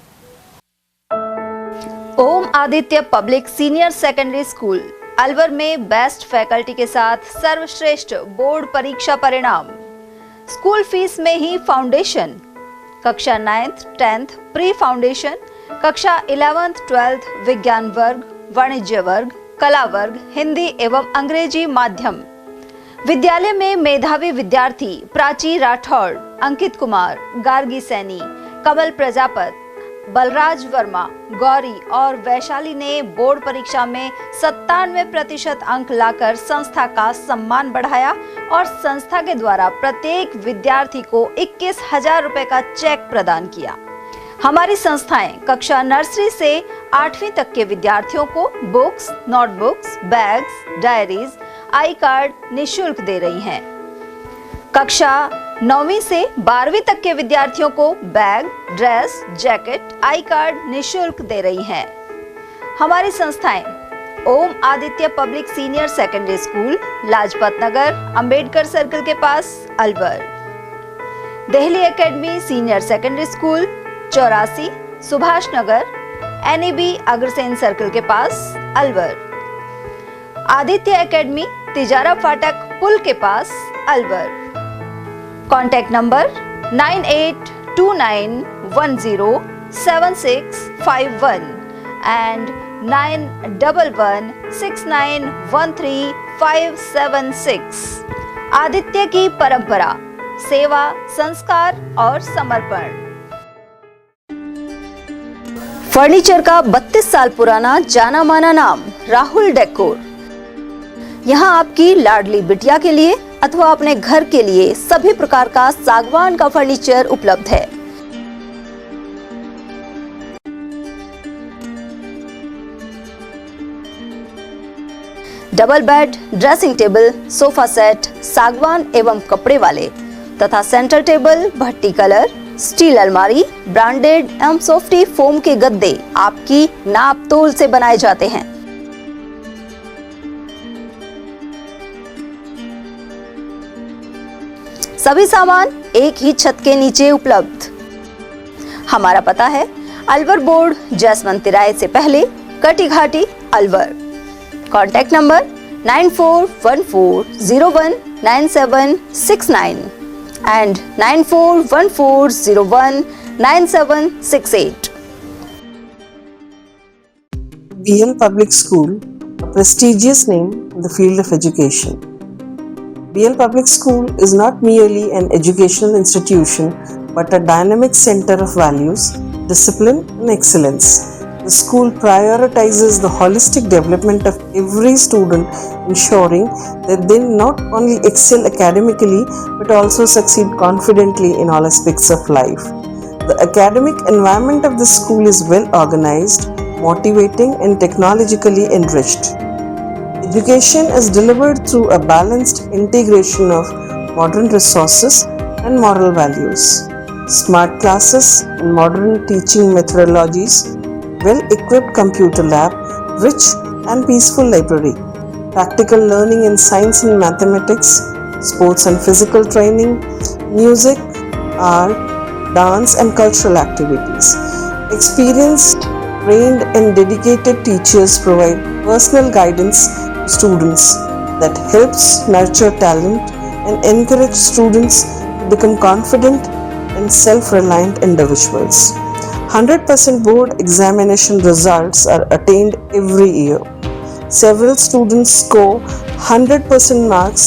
Om Aditya public senior secondary school Alwar में बेस्ट फैकल्टी के साथ सर्वश्रेष्ठ बोर्ड परीक्षा परिणाम। स्कूल फीस में ही फाउंडेशन, कक्षा 9th 10th प्री फाउंडेशन, कक्षा 11th 12th विज्ञान वर्ग, वाणिज्य वर्ग, कला वर्ग, हिंदी एवं अंग्रेजी माध्यम। विद्यालय में मेधावी विद्यार्थी प्राची राठौड़, अंकित कुमार, गार्गी सैनी, कमल प्रजापत, बलराज वर्मा, गौरी और वैशाली ने बोर्ड परीक्षा में 97% अंक लाकर संस्था का सम्मान बढ़ाया और संस्था के द्वारा प्रत्येक विद्यार्थी को 21,000 रुपए का चेक प्रदान किया। हमारी संस्थाएं कक्षा नर्सरी से 8वीं तक के विद्यार्थियों को बुक्स, नोटबुक्स, बैग्स, डायरीज, आई कार्ड निःशुल्क दे रही हैं। कक्षा 9वीं से 12वीं तक के विद्यार्थियों को bag, dress, jacket, I card निःशुल्क दे रही हैं। हमारी संस्थाएं Om Aditya public senior secondary school, Lajpat Nagar, Ambedkar circle के पास, Alwar. Delhi academy senior secondary school, 84, Subhash Nagar, NEB Agrasen circle के पास, अलवर। आदित्य एकेडमी तिजारा फाटक पुल के पास, Alwar. Contact number 9829107651 and 9116913576। Aditya की परंपरा, सेवा, संस्कार और समर्पण। फर्नीचर का 32 साल पुराना जाना माना नाम राहुल डेकोर। यहाँ आपकी लाडली बिटिया के लिए अथवा अपने घर के लिए सभी प्रकार का सागवान का फर्नीचर उपलब्ध है। Double bed, dressing table, sofa set सागवान एवं कपड़े वाले तथा सेंटर टेबल, भट्टी कलर, स्टील अलमारी, ब्रांडेड एवं सॉफ्टी फोम के गद्दे आपकी नाप तोल से बनाए जाते हैं। सभी सामान एक ही छत के नीचे उपलब्ध। हमारा पता है अलवर बोर्ड, जैसमंत तिराहे से पहले, Kati Ghati, Alwar. Contact number 9414019769 and 9414019768। BL Public School, a prestigious name in the field of education. BL Public School is not merely an educational institution but a dynamic center of values, discipline and excellence. The school prioritizes the holistic development of every student, ensuring that they not only excel academically but also succeed confidently in all aspects of life. The academic environment of the school is well organized, motivating and technologically enriched. Education is delivered through a balanced integration of modern resources and moral values. Smart classes and modern teaching methodologies, well-equipped computer lab, rich and peaceful library, practical learning in science and mathematics, sports and physical training, music, art, dance and cultural activities. Experienced, trained and dedicated teachers provide personal guidance students that helps nurture talent and encourage students to become confident and self-reliant individuals. 100% board examination results are attained every year. Several students score 100% marks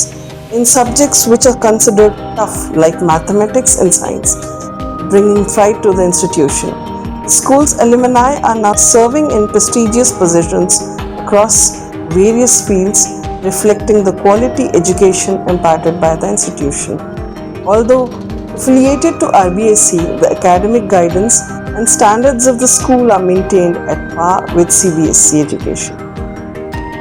in subjects which are considered tough like mathematics and science, bringing pride to the institution. The school's alumni are now serving in prestigious positions across various fields, reflecting the quality education imparted by the institution. Although affiliated to RBSC, the academic guidance and standards of the school are maintained at par with CBSE education.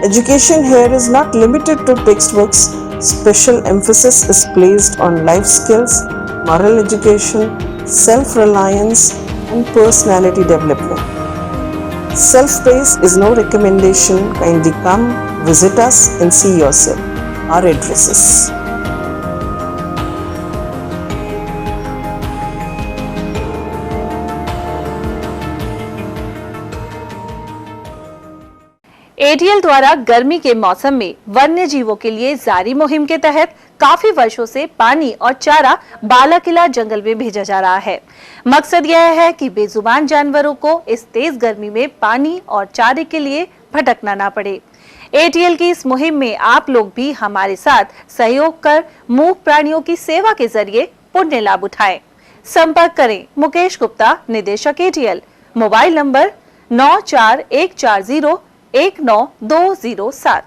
Education here is not limited to textbooks. Special emphasis is placed on life skills, moral education, self-reliance, and personality development. Self-praise is no recommendation. Kindly come, visit us and see yourself. Our addresses. ATL द्वारा गर्मी के मौसम में वन्य जीवों के लिए जारी मुहिम के तहत काफी वर्षों से पानी और चारा बालाकिला जंगल में भेजा जा रहा है। मकसद यह है कि बेजुबान जानवरों को इस तेज गर्मी में पानी और चारे के लिए भटकना ना पड़े। ATL की इस मुहिम में आप लोग भी हमारे साथ सहयोग कर मूक प्राणियों की सेवा के जरिए पुण्य लाभ उठाएं। संपर्क करें मुकेश गुप्ता, निदेशक ATL, मोबाइल नंबर 9414019207।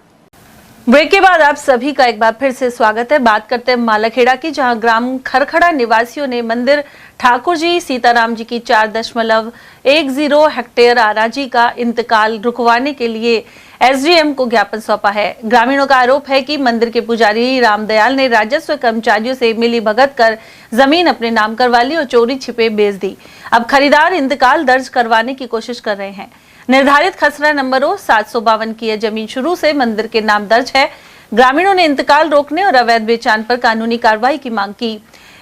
ब्रेक के बाद आप सभी का एक बार फिर से स्वागत है। बात करते हैं मालाखेड़ा की, जहां ग्राम खरखड़ा निवासियों ने मंदिर ठाकुर जी सीताराम जी की 4.10 हेक्टेयर अराजी का इंतकाल रुकवाने के लिए एसडीएम को ज्ञापन सौंपा है। ग्रामीणों का आरोप है कि मंदिर के पुजारी रामदयाल ने राजस्व कर्मचारियों से मिली भगत कर जमीन अपने नाम करवा ली और चोरी छिपे बेच दी। अब खरीदार इंतकाल दर्ज करवाने की कोशिश कर रहे हैं। निर्धारित खसरा नंबरों 752 की यह जमीन शुरू से मंदिर के नाम दर्ज है। ग्रामीणों ने इंतकाल रोकने और अवैध बेचान पर कानूनी कार्रवाई की मांग की।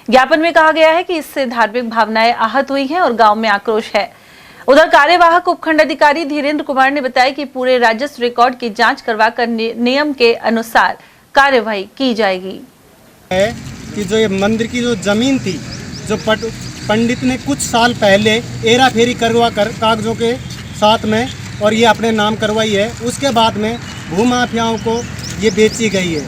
ज्ञापन में कहा गया है कि इससे धार्मिक भावनाएं आहत हुई हैं और गांव में आक्रोश है। उधर कार्यवाहक उपखंड अधिकारी धीरेन्द्र कुमार ने बताया कि पूरे राजस्व रिकॉर्ड की जांच करवाकर नियम के अनुसार कार्यवाही की जाएगी। है कि जो ये मंदिर की जो जमीन थी, जो पंडित ने कुछ साल पहले एरा फेरी करवा कर कागजों के साथ में और ये अपने नाम करवाई है, उसके बाद में भूमाफियाओं को ये बेची गई है।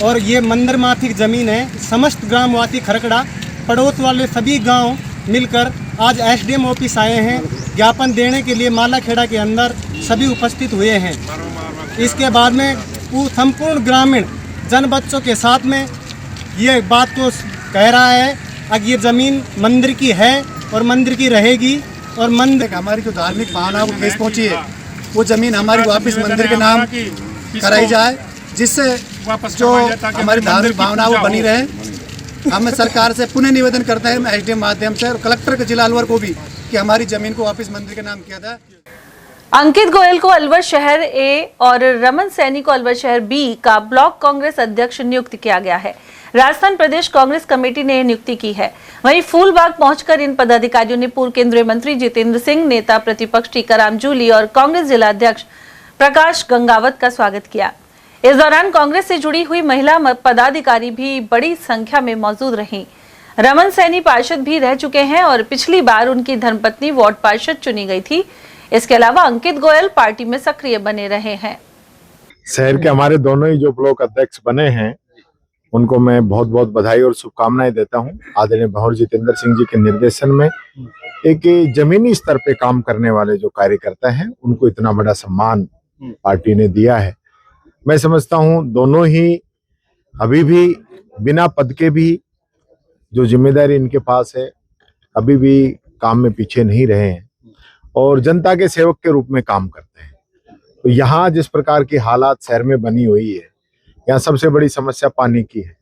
और ये मंदिर माफिक ज़मीन है। समस्त ग्रामवासी खरखड़ा पड़ोस वाले सभी गांव मिलकर आज एसडीएम ऑफिस आए हैं ज्ञापन देने के लिए। मालाखेड़ा के अंदर सभी उपस्थित हुए हैं। इसके बाद में संपूर्ण ग्रामीण जन बच्चों के साथ में ये बात को कह रहा है कि ये ज़मीन मंदिर की है और मंदिर की रहेगी। और मंदिर हमारी जो धार्मिक भावना को ठेस पहुँची है, वो ज़मीन हमारी वापस मंदिर के नाम कराई जाए, जिससे जो हमारी धार्मिक भावना वो बनी रहे। हम सरकार से पुनः निवेदन करते हैं एसडीएम माध्यम से और कलेक्टर के जिला अलवर को भी कि हमारी जमीन को वापस मंदिर के नाम किया जाए। अंकित गोयल को अलवर शहर ए और रमन सैनी को अलवर शहर बी का ब्लॉक कांग्रेस अध्यक्ष नियुक्त किया गया है। राजस्थान प्रदेश कांग्रेस कमेटी ने नियुक्ति की है। वहीं फूलबाग पहुंचकर इन पदाधिकारियों ने पूर्व केंद्रीय मंत्री जितेंद्र सिंह, नेता प्रतिपक्ष टीकाराम जूली और कांग्रेस जिला अध्यक्ष प्रकाश गंगावत का स्वागत किया। इस दौरान कांग्रेस से जुड़ी हुई महिला पदाधिकारी भी बड़ी संख्या में मौजूद रहीं। रमन सैनी पार्षद भी रह चुके हैं और पिछली बार उनकी धर्मपत्नी वार्ड पार्षद चुनी गई थी। इसके अलावा अंकित गोयल पार्टी में सक्रिय बने रहे हैं। शहर के हमारे दोनों ही जो ब्लॉक अध्यक्ष बने हैं, उनको मैं बहुत बहुत बधाई और शुभकामनाएं देता हूं। आदरणीय भंवर जितेंद्र सिंह जी के निर्देशन में एक जमीनी स्तर पे काम करने वाले जो कार्यकर्ता हैं, उनको इतना बड़ा सम्मान पार्टी ने दिया है। मैं समझता हूं दोनों ही अभी भी बिना पद के भी जो जिम्मेदारी इनके पास है, अभी भी काम में पीछे नहीं रहे हैं और जनता के सेवक के रूप में काम करते हैं। तो यहाँ जिस प्रकार की हालात शहर में बनी हुई है, यहाँ सबसे बड़ी समस्या पानी की है।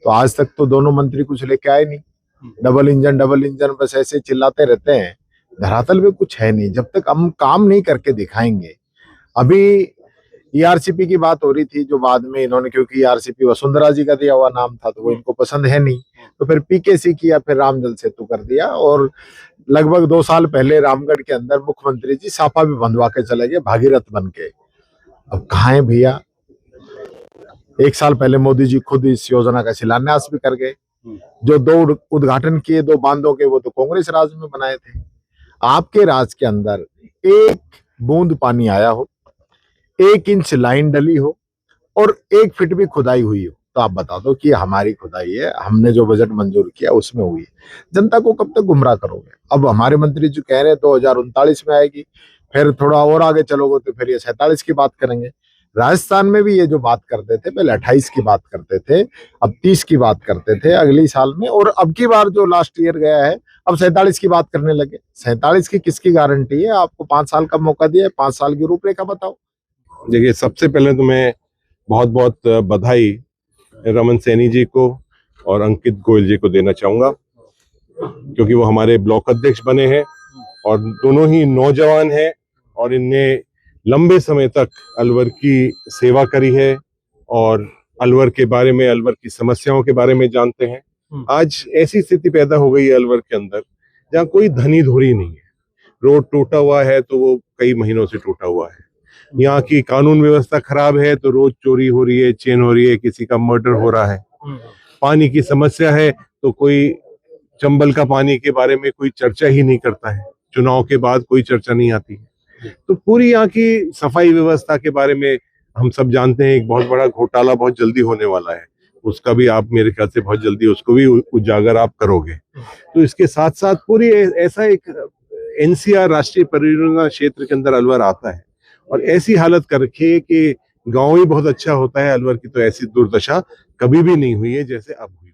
तो आज तक तो दोनों मंत्री कुछ लेके आए नहीं। डबल इंजन बस ऐसे चिल्लाते रहते हैं, धरातल पे कुछ है नहीं। जब तक हम काम नहीं करके दिखाएंगे। अभी ईआरसीपी की बात हो रही थी, जो बाद में इन्होंने, क्योंकि ईआरसीपी वसुंधरा जी का दिया हुआ नाम था तो वो इनको पसंद है नहीं, तो फिर पीकेसी किया, फिर रामजल सेतु कर दिया। और लगभग 2 साल पहले रामगढ़ के अंदर मुख्यमंत्री जी साफा भी बंधवा के चले गए भागीरथ बन के। अब कहाँ है भैया? 1 साल पहले मोदी जी खुद इस योजना का शिलान्यास भी कर गए। जो 2 उद्घाटन किए 2 बांधों के, वो तो कांग्रेस राज में बनाए थे। आपके राज के अंदर 1 बूंद पानी आया हो, 1 इंच लाइन डली हो और 1 फीट भी खुदाई हुई हो, तो आप बता दो कि हमारी खुदाई है, हमने जो बजट मंजूर किया उसमें हुई है। जनता को कब तक गुमराह करोगे? अब हमारे मंत्री जी कह रहे हैं 2039 में आएगी, फिर थोड़ा और आगे चलोगे तो फिर ये 47 की बात करेंगे। राजस्थान में भी ये जो बात करते थे, पहले 28 की बात करते थे, अब 30 की बात करते थे अगली साल में, और अब की बार जो लास्ट ईयर गया है अब 47 की बात करने लगे। 47 की किसकी गारंटी है? आपको 5 साल का मौका दिया है, 5 साल की रूपरेखा बताओ। देखिए, सबसे पहले तो मैं बहुत बहुत बधाई रमन सैनी जी को और अंकित गोयल जी को देना चाहूंगा, क्योंकि वो हमारे ब्लॉक अध्यक्ष बने हैं और दोनों ही नौजवान हैं और इनने लंबे समय तक अलवर की सेवा करी है और अलवर के बारे में, अलवर की समस्याओं के बारे में जानते हैं। आज ऐसी स्थिति पैदा हो गई है अलवर के अंदर जहाँ कोई धनी धोरी नहीं है। रोड टूटा हुआ है तो वो कई महीनों से टूटा हुआ है। यहाँ की कानून व्यवस्था खराब है तो रोज चोरी हो रही है, चेन हो रही है, किसी का मर्डर हो रहा है। पानी की समस्या है तो कोई चंबल का पानी के बारे में कोई चर्चा ही नहीं करता है। चुनाव के बाद कोई चर्चा नहीं आती है। तो पूरी यहाँ की सफाई व्यवस्था के बारे में हम सब जानते हैं। एक बहुत बड़ा घोटाला बहुत जल्दी होने वाला है, उसका भी आप मेरे ख्याल से बहुत जल्दी उसको भी उजागर आप करोगे। तो इसके साथ साथ पूरी ऐसा एनसीआर राष्ट्रीय परियोजना क्षेत्र के अंदर अलवर आता है और ऐसी हालत कर रखी है कि गांव ही बहुत अच्छा होता है अलवर की, तो ऐसी दुर्दशा कभी भी नहीं हुई है जैसे अब हुई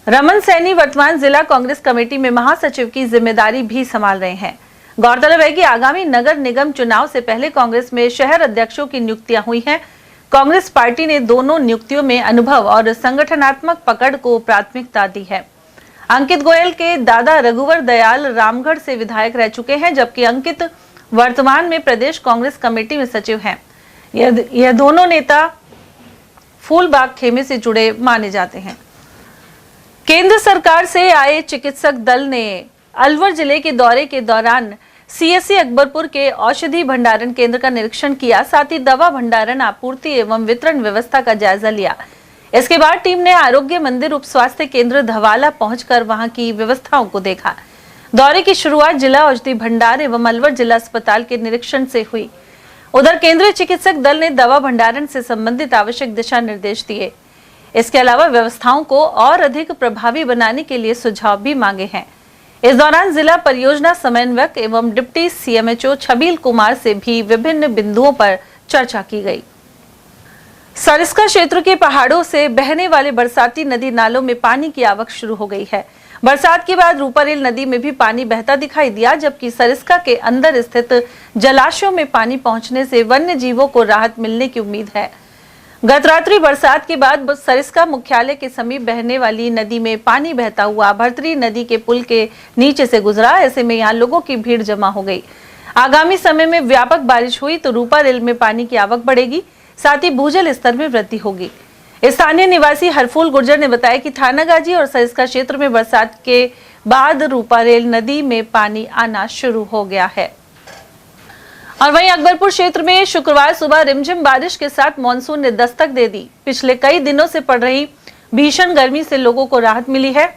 है। रमन सैनी वर्तमान जिला कांग्रेस कमेटी में महासचिव की जिम्मेदारी भी संभाल रहे हैं। गौरतलब है कि आगामी नगर निगम चुनाव से पहले कांग्रेस में शहर अध्यक्षों की नियुक्तियां हुई हैं। कांग्रेस पार्टी ने दोनों नियुक्तियों में अनुभव और संगठनात्मक पकड़ को प्राथमिकता दी है। अंकित गोयल के दादा रघुवर दयाल रामगढ़ से विधायक रह चुके हैं, जबकि अंकित वर्तमान में प्रदेश कांग्रेस कमेटी में सचिव हैं। यह दोनों नेता फूलबाग खेमे से जुड़े माने जाते हैं। केंद्र सरकार से आए चिकित्सक दल ने अलवर जिले के दौरे के दौरान सीएससी अकबरपुर के औषधि भंडारण केंद्र का निरीक्षण किया, साथ ही दवा भंडारण, आपूर्ति एवं वितरण व्यवस्था का जायजा लिया। इसके बाद टीम ने आरोग्य मंदिर उप स्वास्थ्य केंद्र धवाला पहुंचकर वहां की व्यवस्थाओं को देखा। दौरे की शुरुआत जिला औषधि भंडार एवं अलवर जिला अस्पताल के निरीक्षण से हुई। उधर केंद्रीय चिकित्सक दल ने दवा भंडारण से संबंधित आवश्यक दिशा निर्देश दिए। इसके अलावा व्यवस्थाओं को और अधिक प्रभावी बनाने के लिए सुझाव भी मांगे हैं। इस दौरान जिला परियोजना समन्वयक एवं डिप्टी सीएमएचओ छबील कुमार से भी विभिन्न बिंदुओं पर चर्चा की गई। सरिस्का क्षेत्र के पहाड़ों से बहने वाले बरसाती नदी नालों में पानी की आवक शुरू हो गई है। बरसात के बाद रूपारेल नदी में भी पानी बहता दिखाई दिया, जबकि सरिस्का के अंदर स्थित जलाशयों में पानी पहुंचने से वन्य जीवों को राहत मिलने की उम्मीद है। गत रात्रि बरसात के बाद सरिस्का मुख्यालय के समीप बहने वाली नदी में पानी बहता हुआ भरतरी नदी के पुल के नीचे से गुजरा। ऐसे में यहाँ लोगों की भीड़ जमा हो गई। आगामी समय में व्यापक बारिश हुई तो रूपारेल में पानी की आवक बढ़ेगी, साथ ही भूजल स्तर में वृद्धि होगी। स्थानीय निवासी हरफूल गुर्जर ने बताया कि थानागाजी और सरिस्का क्षेत्र में बरसात के बाद रूपारेल नदी में पानी आना शुरू हो गया है। और वहीं अकबरपुर क्षेत्र में शुक्रवार सुबह रिमझिम बारिश के साथ मानसून ने दस्तक दे दी। पिछले कई दिनों से पड़ रही भीषण गर्मी से लोगों को राहत मिली है।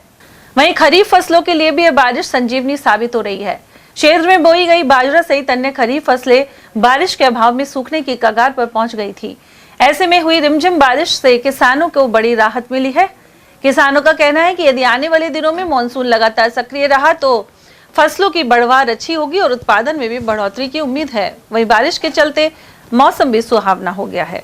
वहीं खरीफ फसलों के लिए भी यह बारिश संजीवनी साबित हो रही है। क्षेत्र में बोई गई बाजरा सहित अन्य खरीफ फसलें बारिश के अभाव में सूखने की कगार पर पहुंच गई थी। ऐसे में हुई रिमझिम बारिश से किसानों को बड़ी राहत मिली है। किसानों का कहना है कि यदि आने वाले दिनों में मानसून लगातार सक्रिय रहा तो फसलों की बढ़वार अच्छी होगी और उत्पादन में भी बढ़ोतरी की उम्मीद है। वहीं बारिश के चलते मौसम भी सुहावना हो गया है।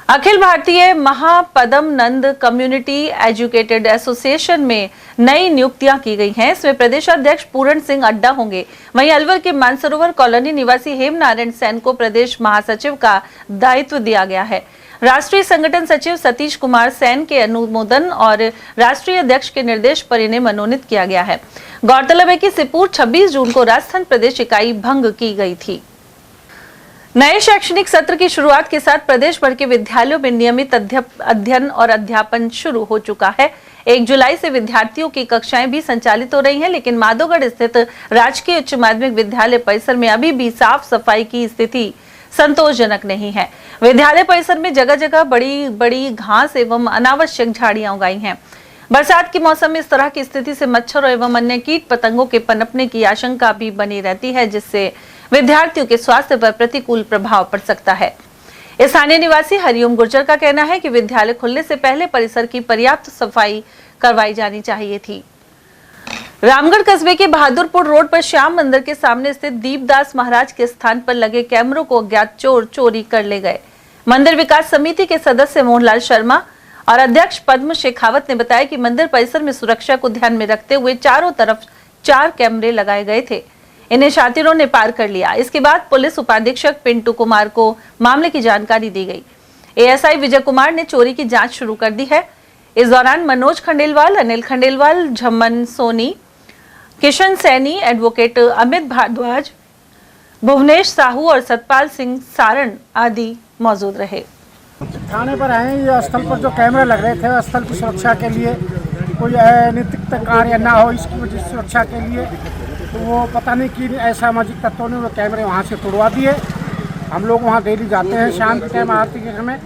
अखिल भारतीय महापदम नंद कम्युनिटी एजुकेटेड एसोसिएशन में नई नियुक्तियां की गई हैं। इसमें प्रदेश अध्यक्ष पूरण सिंह अड्डा होंगे। वहीं अलवर के मानसरोवर कॉलोनी निवासी हेम नारायण सेन को प्रदेश महासचिव का दायित्व दिया गया है। राष्ट्रीय संगठन सचिव सतीश कुमार सेन के अनुमोदन और राष्ट्रीय अध्यक्ष के निर्देश पर इन्हें मनोनीत किया गया है। गौरतलब है कि सिपूर 26 जून को राजस्थान प्रदेश इकाई भंग की गई थी। नए शैक्षणिक सत्र की शुरुआत के साथ प्रदेश भर के विद्यालयों में नियमित अध्ययन और अध्यापन शुरू हो चुका है। 1 जुलाई से विद्यार्थियों की कक्षाएं भी संचालित हो रही हैं, लेकिन माधोगढ़ स्थित राजकीय उच्च माध्यमिक विद्यालय परिसर में अभी भी साफ सफाई की स्थिति संतोषजनक नहीं है। विद्यालय परिसर में जगह जगह बड़ी बड़ी घास एवं अनावश्यक झाड़ियां उगाई हैं। बरसात के मौसम में इस तरह की स्थिति से मच्छर एवं अन्य कीट पतंगों के पनपने की आशंका भी बनी रहती है, जिससे विद्यार्थियों के स्वास्थ्य पर प्रतिकूल प्रभाव पड़ सकता है। स्थानीय निवासी हरिओम गुर्जर का कहना है कि विद्यालय खुलने से पहले परिसर की पर्याप्त सफाई करवाई जानी चाहिए थी। रामगढ़ कस्बे के बहादुरपुर रोड पर श्याम मंदिर के सामने स्थित दीपदास महाराज के स्थान पर लगे कैमरों को अज्ञात चोर चोरी कर ले गए। मंदिर विकास समिति के सदस्य मोहनलाल शर्मा और अध्यक्ष पद्म शेखावत ने बताया कि मंदिर परिसर में सुरक्षा को ध्यान में रखते हुए चारों तरफ 4 कैमरे लगाए गए थे। इन्हें शातिरों ने पार कर लिया। इसके बाद पुलिस उपाधीक्षक पिंटू कुमार को मामले की जानकारी दी गई। एएसआई विजय कुमार ने चोरी की जांच शुरू कर दी है। इस दौरान मनोज खंडेलवाल, अनिल खंडेलवाल, झम्मन सोनी, किशन सैनी, एडवोकेट अमित भारद्वाज, भुवनेश साहू और सतपाल सिंह सारण आदि मौजूद रहे। थाने पर आए, ये स्थल पर जो कैमरे लग रहे थे स्थल की सुरक्षा के लिए, कोई अनैतिक कार्य ना हो इसकी वजह से सुरक्षा के लिए, तो वो पता नहीं कि असामाजिक तत्वों ने वो कैमरे वहाँ से तोड़वा दिए। हम लोग वहाँ डेली जाते हैं शाम के टाइम आरती के समय,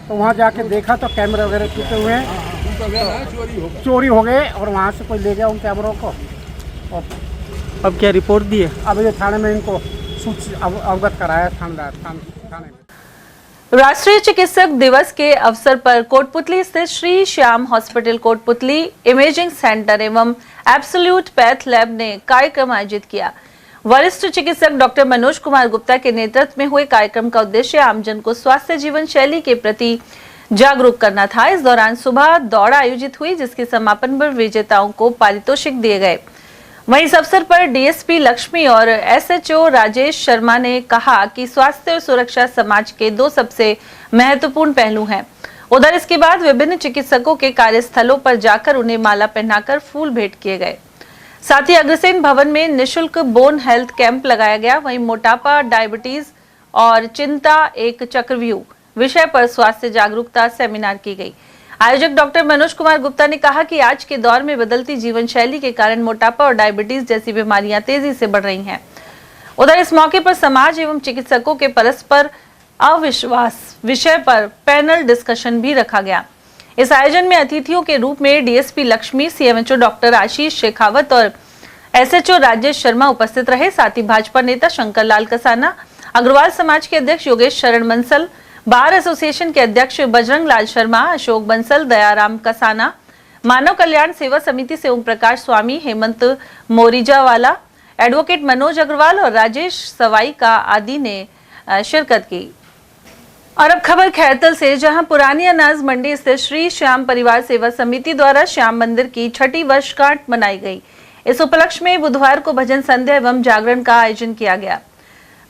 तो वहाँ जाके देखा तो कैमरे वगैरह टूटे हुए हैं, चोरी हो गए और वहाँ से कोई ले गया उन कैमरों को। और अब क्या रिपोर्ट दी है? अब ये थाने में इनको अवगत कराया थाने में। राष्ट्रीय चिकित्सक दिवस के अवसर पर कोटपुतली स्थित Shri Shyam hospital Kotputli imaging centre एवं एब्सोल्यूट पैथ लैब ने कार्यक्रम आयोजित किया। वरिष्ठ चिकित्सक डॉक्टर मनोज कुमार गुप्ता के नेतृत्व में हुए कार्यक्रम का उद्देश्य आमजन को स्वास्थ्य जीवन शैली के प्रति जागरूक करना था। इस दौरान सुबह दौड़ आयोजित हुई, जिसके समापन पर विजेताओं को पारितोषिक दिए गए। वहीं इस अवसर पर डीएसपी लक्ष्मी और एसएचओ राजेश शर्मा ने कहा कि स्वास्थ्य और सुरक्षा समाज के दो सबसे महत्वपूर्ण पहलू हैं। उधर इसके बाद विभिन्न चिकित्सकों के कार्यस्थलों पर जाकर उन्हें माला पहनाकर फूल भेंट किए गए। साथ ही अग्रसेन भवन में निःशुल्क बोन हेल्थ कैंप लगाया गया। वहीं मोटापा, डायबिटीज और चिंता एक चक्रव्यूह विषय पर स्वास्थ्य जागरूकता सेमिनार की गई। आयोजक डॉक्टर मनोज कुमार गुप्ता ने कहा कि आज के दौर में बदलती जीवन शैली के कारण मोटापा और डायबिटीज जैसी बीमारियां तेजी से बढ़ रही हैं। उधर इस मौके पर समाज एवं चिकित्सकों के परस्पर अविश्वास विषय पर पैनल डिस्कशन भी रखा गया। इस आयोजन में अतिथियों के रूप में डीएसपी लक्ष्मी, सीएमएचओ डॉक्टर आशीष शेखावत और एसएचओ राजेश शर्मा उपस्थित रहे। साथ ही भाजपा नेता शंकर लाल कसाना, अग्रवाल समाज के अध्यक्ष योगेश शरण बंसल, बार एसोसिएशन के अध्यक्ष बजरंग लाल शर्मा, अशोक बंसल, दयाराम कसाना, मानव कल्याण सेवा समिति से ओम प्रकाश स्वामी, हेमंत मोरिजावाला, एडवोकेट मनोज अग्रवाल और राजेश सवाई का आदि ने शिरकत की। और अब खबर खैरतल से, जहां पुरानी अनाज मंडी स्थित श्री श्याम परिवार सेवा समिति द्वारा श्याम मंदिर की 6ठी वर्षगांठ मनाई गई। इस उपलक्ष्य में बुधवार को भजन संध्या एवं जागरण का आयोजन किया गया।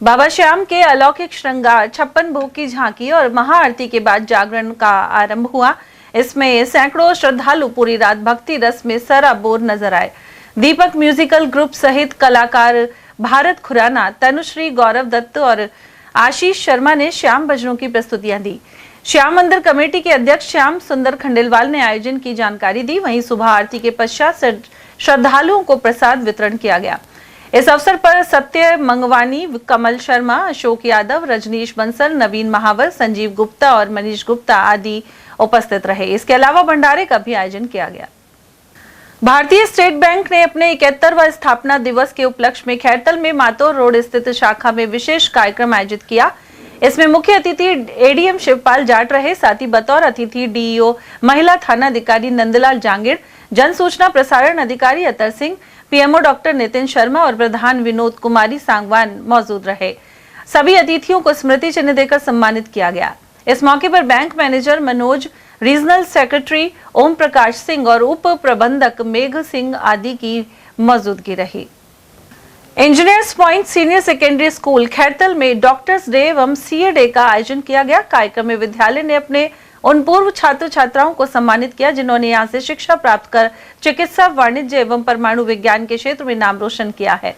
बाबा श्याम के अलौकिक श्रृंगार, 56 भोग की झांकी और महाआरती के बाद जागरण का आरंभ हुआ। इसमें सैकड़ों श्रद्धालु पूरी रात भक्ति रस में सराबोर नजर आए। दीपक म्यूजिकल ग्रुप सहित कलाकार भारत खुराना, तनुश्री, गौरव दत्त और आशीष शर्मा ने श्याम भजनों की प्रस्तुतियां दी। श्याम मंदिर कमेटी के अध्यक्ष श्याम सुंदर खंडेलवाल ने आयोजन की जानकारी दी। वहीं सुबह आरती के पश्चात श्रद्धालुओं को प्रसाद वितरण किया गया। इस अवसर पर सत्य मंगवानी, कमल शर्मा, अशोक यादव, रजनीश बंसल, नवीन महावर, संजीव गुप्ता और मनीष गुप्ता आदि उपस्थित रहे। इसके अलावा भंडारे का भी आयोजन किया गया। भारतीय स्टेट बैंक ने अपने 71वां स्थापना दिवस के उपलक्ष्य में खैरतल में मातोर रोड स्थित शाखा में विशेष कार्यक्रम आयोजित किया। इसमें मुख्य अतिथि एडीएम शिवपाल जाट रहे। साथ ही बतौर अतिथि डीईओ महिला थाना अधिकारी नंदलाल जांगिड़, जन सूचना प्रसारण अधिकारी अतर सिंह, पीएमओ डॉक्टर नितिन शर्मा और प्रधान विनोद कुमारी सांगवान मौजूद रहे। सभी अतिथियों को स्मृति चिन्ह देकर सम्मानित किया गया। इस मौके पर bank manager Manoj, regional secretary Om Prakash Singh और उप प्रबंधक मेघ सिंह आदि की मौजूदगी रही। Engineers point senior secondary school Khairthal में डॉक्टर्स डे एवं सीए डे का आयोजन किया गया। कार्यक्रम में विद्यालय ने अपने उन पूर्व छात्र छात्राओं को सम्मानित किया जिन्होंने यहां से शिक्षा प्राप्त कर चिकित्सा, वाणिज्य एवं परमाणु विज्ञान के क्षेत्र में नाम रोशन किया है।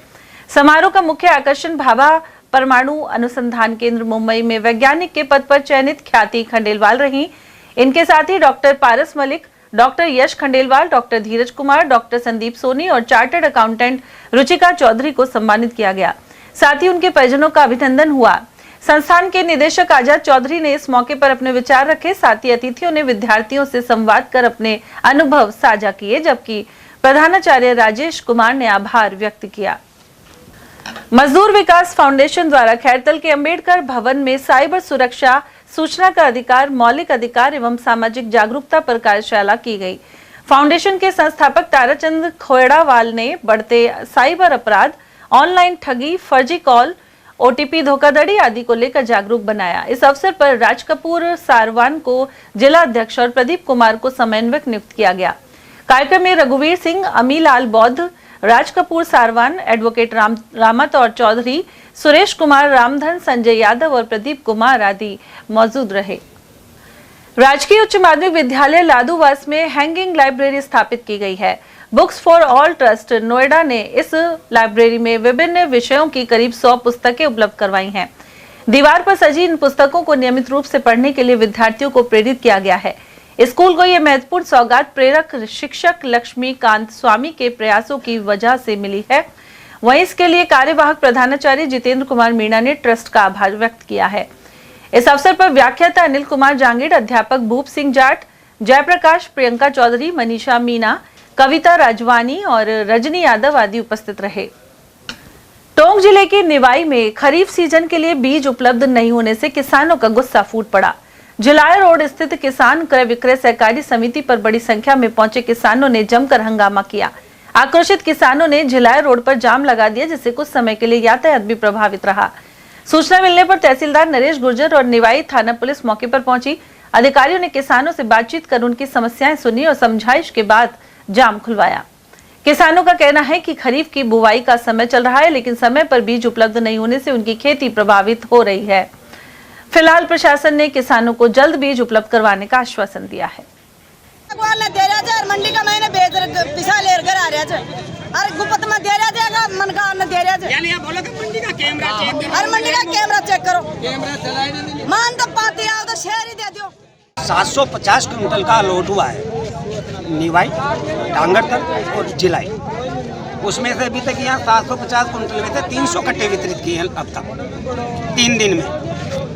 समारोह का मुख्य आकर्षण भाभा परमाणु अनुसंधान केंद्र मुंबई में वैज्ञानिक के पद पर चयनित ख्याति खंडेलवाल रही। इनके साथ ही डॉक्टर पारस मलिक, डॉक्टर यश खंडेलवाल, डॉक्टर धीरज कुमार, डॉक्टर संदीप सोनी और चार्टर्ड अकाउंटेंट रुचिका चौधरी को सम्मानित किया गया। साथ ही उनके परिजनों का अभिनंदन हुआ। संस्थान के निदेशक आजाद चौधरी ने इस मौके पर अपने विचार रखे। साथ ही अतिथियों ने विद्यार्थियों से संवाद कर अपने अनुभव साझा किए, जबकि प्रधानाचार्य राजेश कुमार ने आभार व्यक्त किया। मजदूर विकास फाउंडेशन द्वारा खैरतल के अंबेडकर भवन में साइबर सुरक्षा, सूचना का अधिकार, मौलिक अधिकार एवं सामाजिक जागरूकता पर कार्यशाला की गई। फाउंडेशन के संस्थापक ताराचंद खोयड़ावाल ने बढ़ते साइबर अपराध, ऑनलाइन ठगी, फर्जी कॉल, ओटीपी धोखाधड़ी आदि को लेकर जागरूक बनाया। इस अवसर पर राज कपूर सारवान को जिला अध्यक्ष और प्रदीप कुमार को समन्वयक नियुक्त किया गया। कार्यक्रम में रघुवीर सिंह, अमीलाल बौद्ध, राज कपूर सारवान, एडवोकेट रामत और चौधरी, सुरेश कुमार, रामधन, संजय यादव और प्रदीप कुमार आदि मौजूद रहे। राजकीय उच्च माध्यमिक विद्यालय लादूवास में हैंगिंग लाइब्रेरी स्थापित की गई है। Books for all trust Noida ने इस लाइब्रेरी में विभिन्न विषयों की करीब 100 पुस्तकें उपलब्ध करवाई हैं। दीवार पर सजी इन पुस्तकों को नियमित रूप से पढ़ने के लिए विद्यार्थियों को प्रेरित किया गया है। स्कूल को यह महत्वपूर्ण सौगात प्रेरक शिक्षक लक्ष्मीकांत स्वामी के प्रयासों की वजह से मिली है। वहीं इसके लिए कार्यवाहक प्रधानाचार्य जितेंद्र कुमार मीणा ने ट्रस्ट का आभार व्यक्त किया है। इस अवसर पर व्याख्याता अनिल कुमार जांगिड़, अध्यापक भूप सिंह जाट, जयप्रकाश, प्रियंका चौधरी, मनीषा मीना, कविता राजवानी और रजनी यादव आदि उपस्थित रहे। टोंक जिले के निवाई में खरीफ सीजन के लिए बीज उपलब्ध नहीं होने से किसानों का गुस्सा फूट पड़ा। जिलाया रोड स्थित किसान क्रय विक्रय सहकारी समिति पर बड़ी संख्या में पहुंचे किसानों ने जमकर हंगामा किया। आक्रोशित किसानों ने जिलाया रोड पर जाम लगा दिया, जिससे कुछ समय के लिए यातायात भी प्रभावित रहा। सूचना मिलने पर तहसीलदार नरेश गुर्जर और निवाई थाना पुलिस मौके पर पहुंची। अधिकारियों ने किसानों से बातचीत कर उनकी समस्याएं सुनी और समझाइश के बाद जाम खुलवाया। किसानों का कहना है कि खरीफ की बुवाई का समय चल रहा है, लेकिन समय पर बीज उपलब्ध नहीं होने से उनकी खेती प्रभावित हो रही है। फिलहाल प्रशासन ने किसानों को जल्द बीज उपलब्ध करवाने का आश्वासन दिया है। मंडी का महीने पिछा ले घर आ रहा अरे गुप्त में दे रहा जाएगा मन का अन्न दे रहा यानी आप बोलो कि मंडी का कैमरा चेक अरे मंडी का कैमरा चेक करो, कैमरा मान तो पाते आओ तो शेयर ही दे दो। 750 क्विंटल का लोड हुआ है निवाई टांगड़ तक और जिलाई। उसमें से अभी तक यहाँ 750 क्विंटल में से 300 कट्टे वितरित किए हैं अब तक 3 दिन में,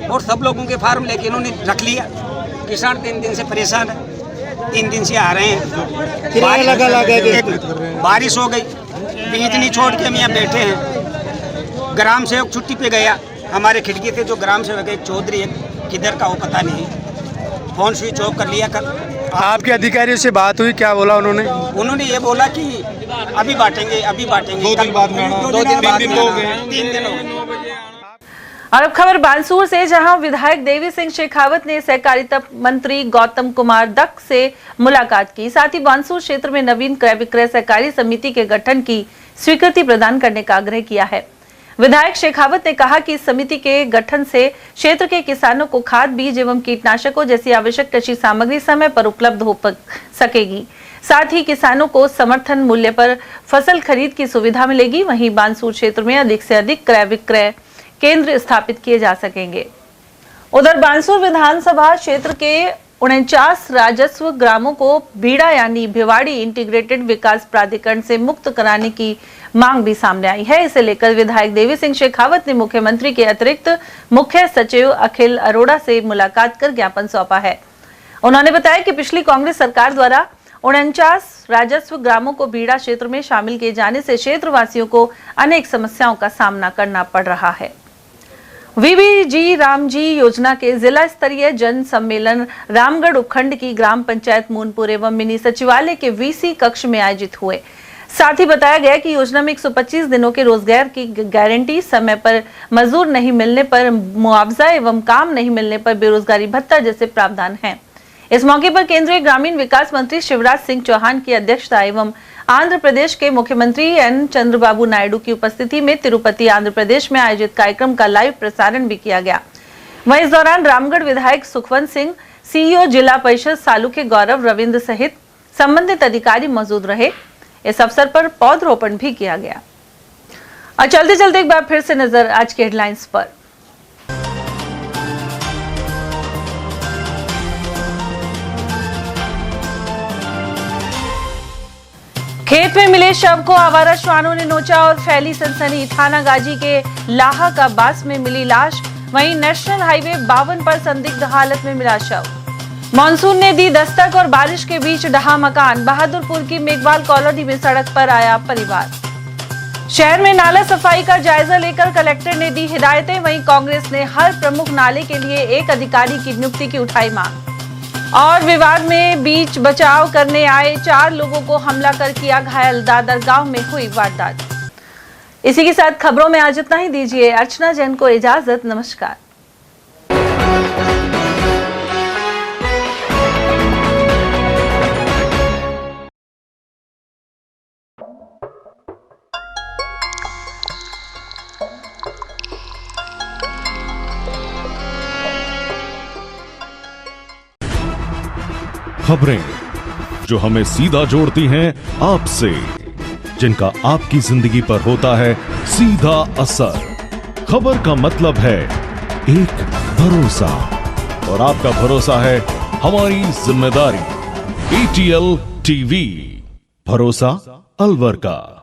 और सब लोगों के फार्म लेके इन्होंने रख लिया। किसान 3 दिन से परेशान है, 3 दिन से आ रहे हैं। बारिश हो गई, बीज नहीं छोड़ के हम यहाँ बैठे हैं। ग्राम सेवक छुट्टी पे गया, हमारे खिड़की से जो ग्राम सेवक एक चौधरी एक किधर का वो पता नहीं, फोन स्विच ऑफ कर लिया। कल आपके अधिकारियों से बात हुई, क्या बोला उन्होंने? उन्होंने ये बोला कि अभी बांटेंगे 2 दिन बाद में 2 दिन बाद 3 दिन हो गए। और अब खबर बानसूर से, जहां विधायक देवी सिंह शेखावत ने सहकारिता मंत्री गौतम कुमार दत्त से मुलाकात की। साथ ही बानसूर क्षेत्र में नवीन क्रय विक्रय सहकारी समिति के गठन की स्वीकृति प्रदान करने का आग्रह किया है। विधायक शेखावत ने कहा कि इस समिति के गठन से क्षेत्र के किसानों को खाद, बीज एवं कीटनाशकों जैसी आवश्यक कृषि सामग्री समय पर उपलब्ध हो सकेगी। साथ ही किसानों को समर्थन मूल्य पर फसल खरीद की सुविधा मिलेगी। वहीं बानसूर क्षेत्र में अधिक से अधिक क्रय विक्रय केंद्र स्थापित किए जा सकेंगे। उधर बानसूर विधानसभा क्षेत्र के 49 राजस्व ग्रामों को बीड़ा यानी भिवाड़ी इंटीग्रेटेड विकास प्राधिकरण से मुक्त कराने की मांग भी सामने आई है। इसे लेकर विधायक देवी सिंह शेखावत ने मुख्यमंत्री के अतिरिक्त मुख्य सचिव अखिल अरोड़ा से मुलाकात कर ज्ञापन सौंपा है। उन्होंने बताया कि पिछली कांग्रेस सरकार द्वारा 49 राजस्व ग्रामों को बीड़ा क्षेत्र में शामिल किए जाने से क्षेत्रवासियों को अनेक समस्याओं का सामना करना पड़ रहा है। वीबीजी रामजी योजना के जिला स्तरीय जन सम्मेलन रामगढ़ उपखंड की ग्राम पंचायत मूनपुर एवं मिनी सचिवालय के वीसी कक्ष में आयोजित हुए। साथ ही बताया गया कि योजना में 125 दिनों के रोजगार की गारंटी, समय पर मजदूर नहीं मिलने पर मुआवजा एवं काम नहीं मिलने पर बेरोजगारी भत्ता जैसे प्रावधान हैं। इस मौके पर केंद्रीय ग्रामीण विकास मंत्री शिवराज सिंह चौहान की अध्यक्षता एवं आंध्र प्रदेश के मुख्यमंत्री एन चंद्रबाबू नायडू की उपस्थिति में तिरुपति आंध्र प्रदेश में आयोजित कार्यक्रम का लाइव प्रसारण भी किया गया। वहीं इस दौरान रामगढ़ विधायक सुखवंत सिंह, सीईओ जिला परिषद सालू के गौरव रविंद्र सहित संबंधित अधिकारी मौजूद रहे। इस अवसर पर पौधरोपण भी किया गया। और चलते चलते एक बार फिर से नजर आज के हेडलाइंस पर। खेत में मिले शव को आवारा श्वानों ने नोचा और फैली सनसनी। थाना गाजी के लाहा का बास में मिली लाश। वहीं नेशनल हाईवे 52 पर संदिग्ध हालत में मिला शव। मानसून ने दी दस्तक और बारिश के बीच ढहा मकान। बहादुरपुर की मेघवाल कॉलोनी में सड़क पर आया परिवार। शहर में नाला सफाई का जायजा लेकर कलेक्टर ने दी हिदायतें। वहीं कांग्रेस ने हर प्रमुख नाले के लिए एक अधिकारी की नियुक्ति की उठाई मांग। और विवाद में बीच बचाव करने आए 4 लोगों को हमला कर किया घायल। दादर गांव में हुई वारदात। इसी के साथ खबरों में आज इतना ही। दीजिए अर्चना जैन को इजाजत। नमस्कार। खबरें जो हमें सीधा जोड़ती हैं आपसे, जिनका आपकी जिंदगी पर होता है सीधा असर। खबर का मतलब है एक भरोसा, और आपका भरोसा है हमारी जिम्मेदारी। ATL TV, भरोसा अलवर का।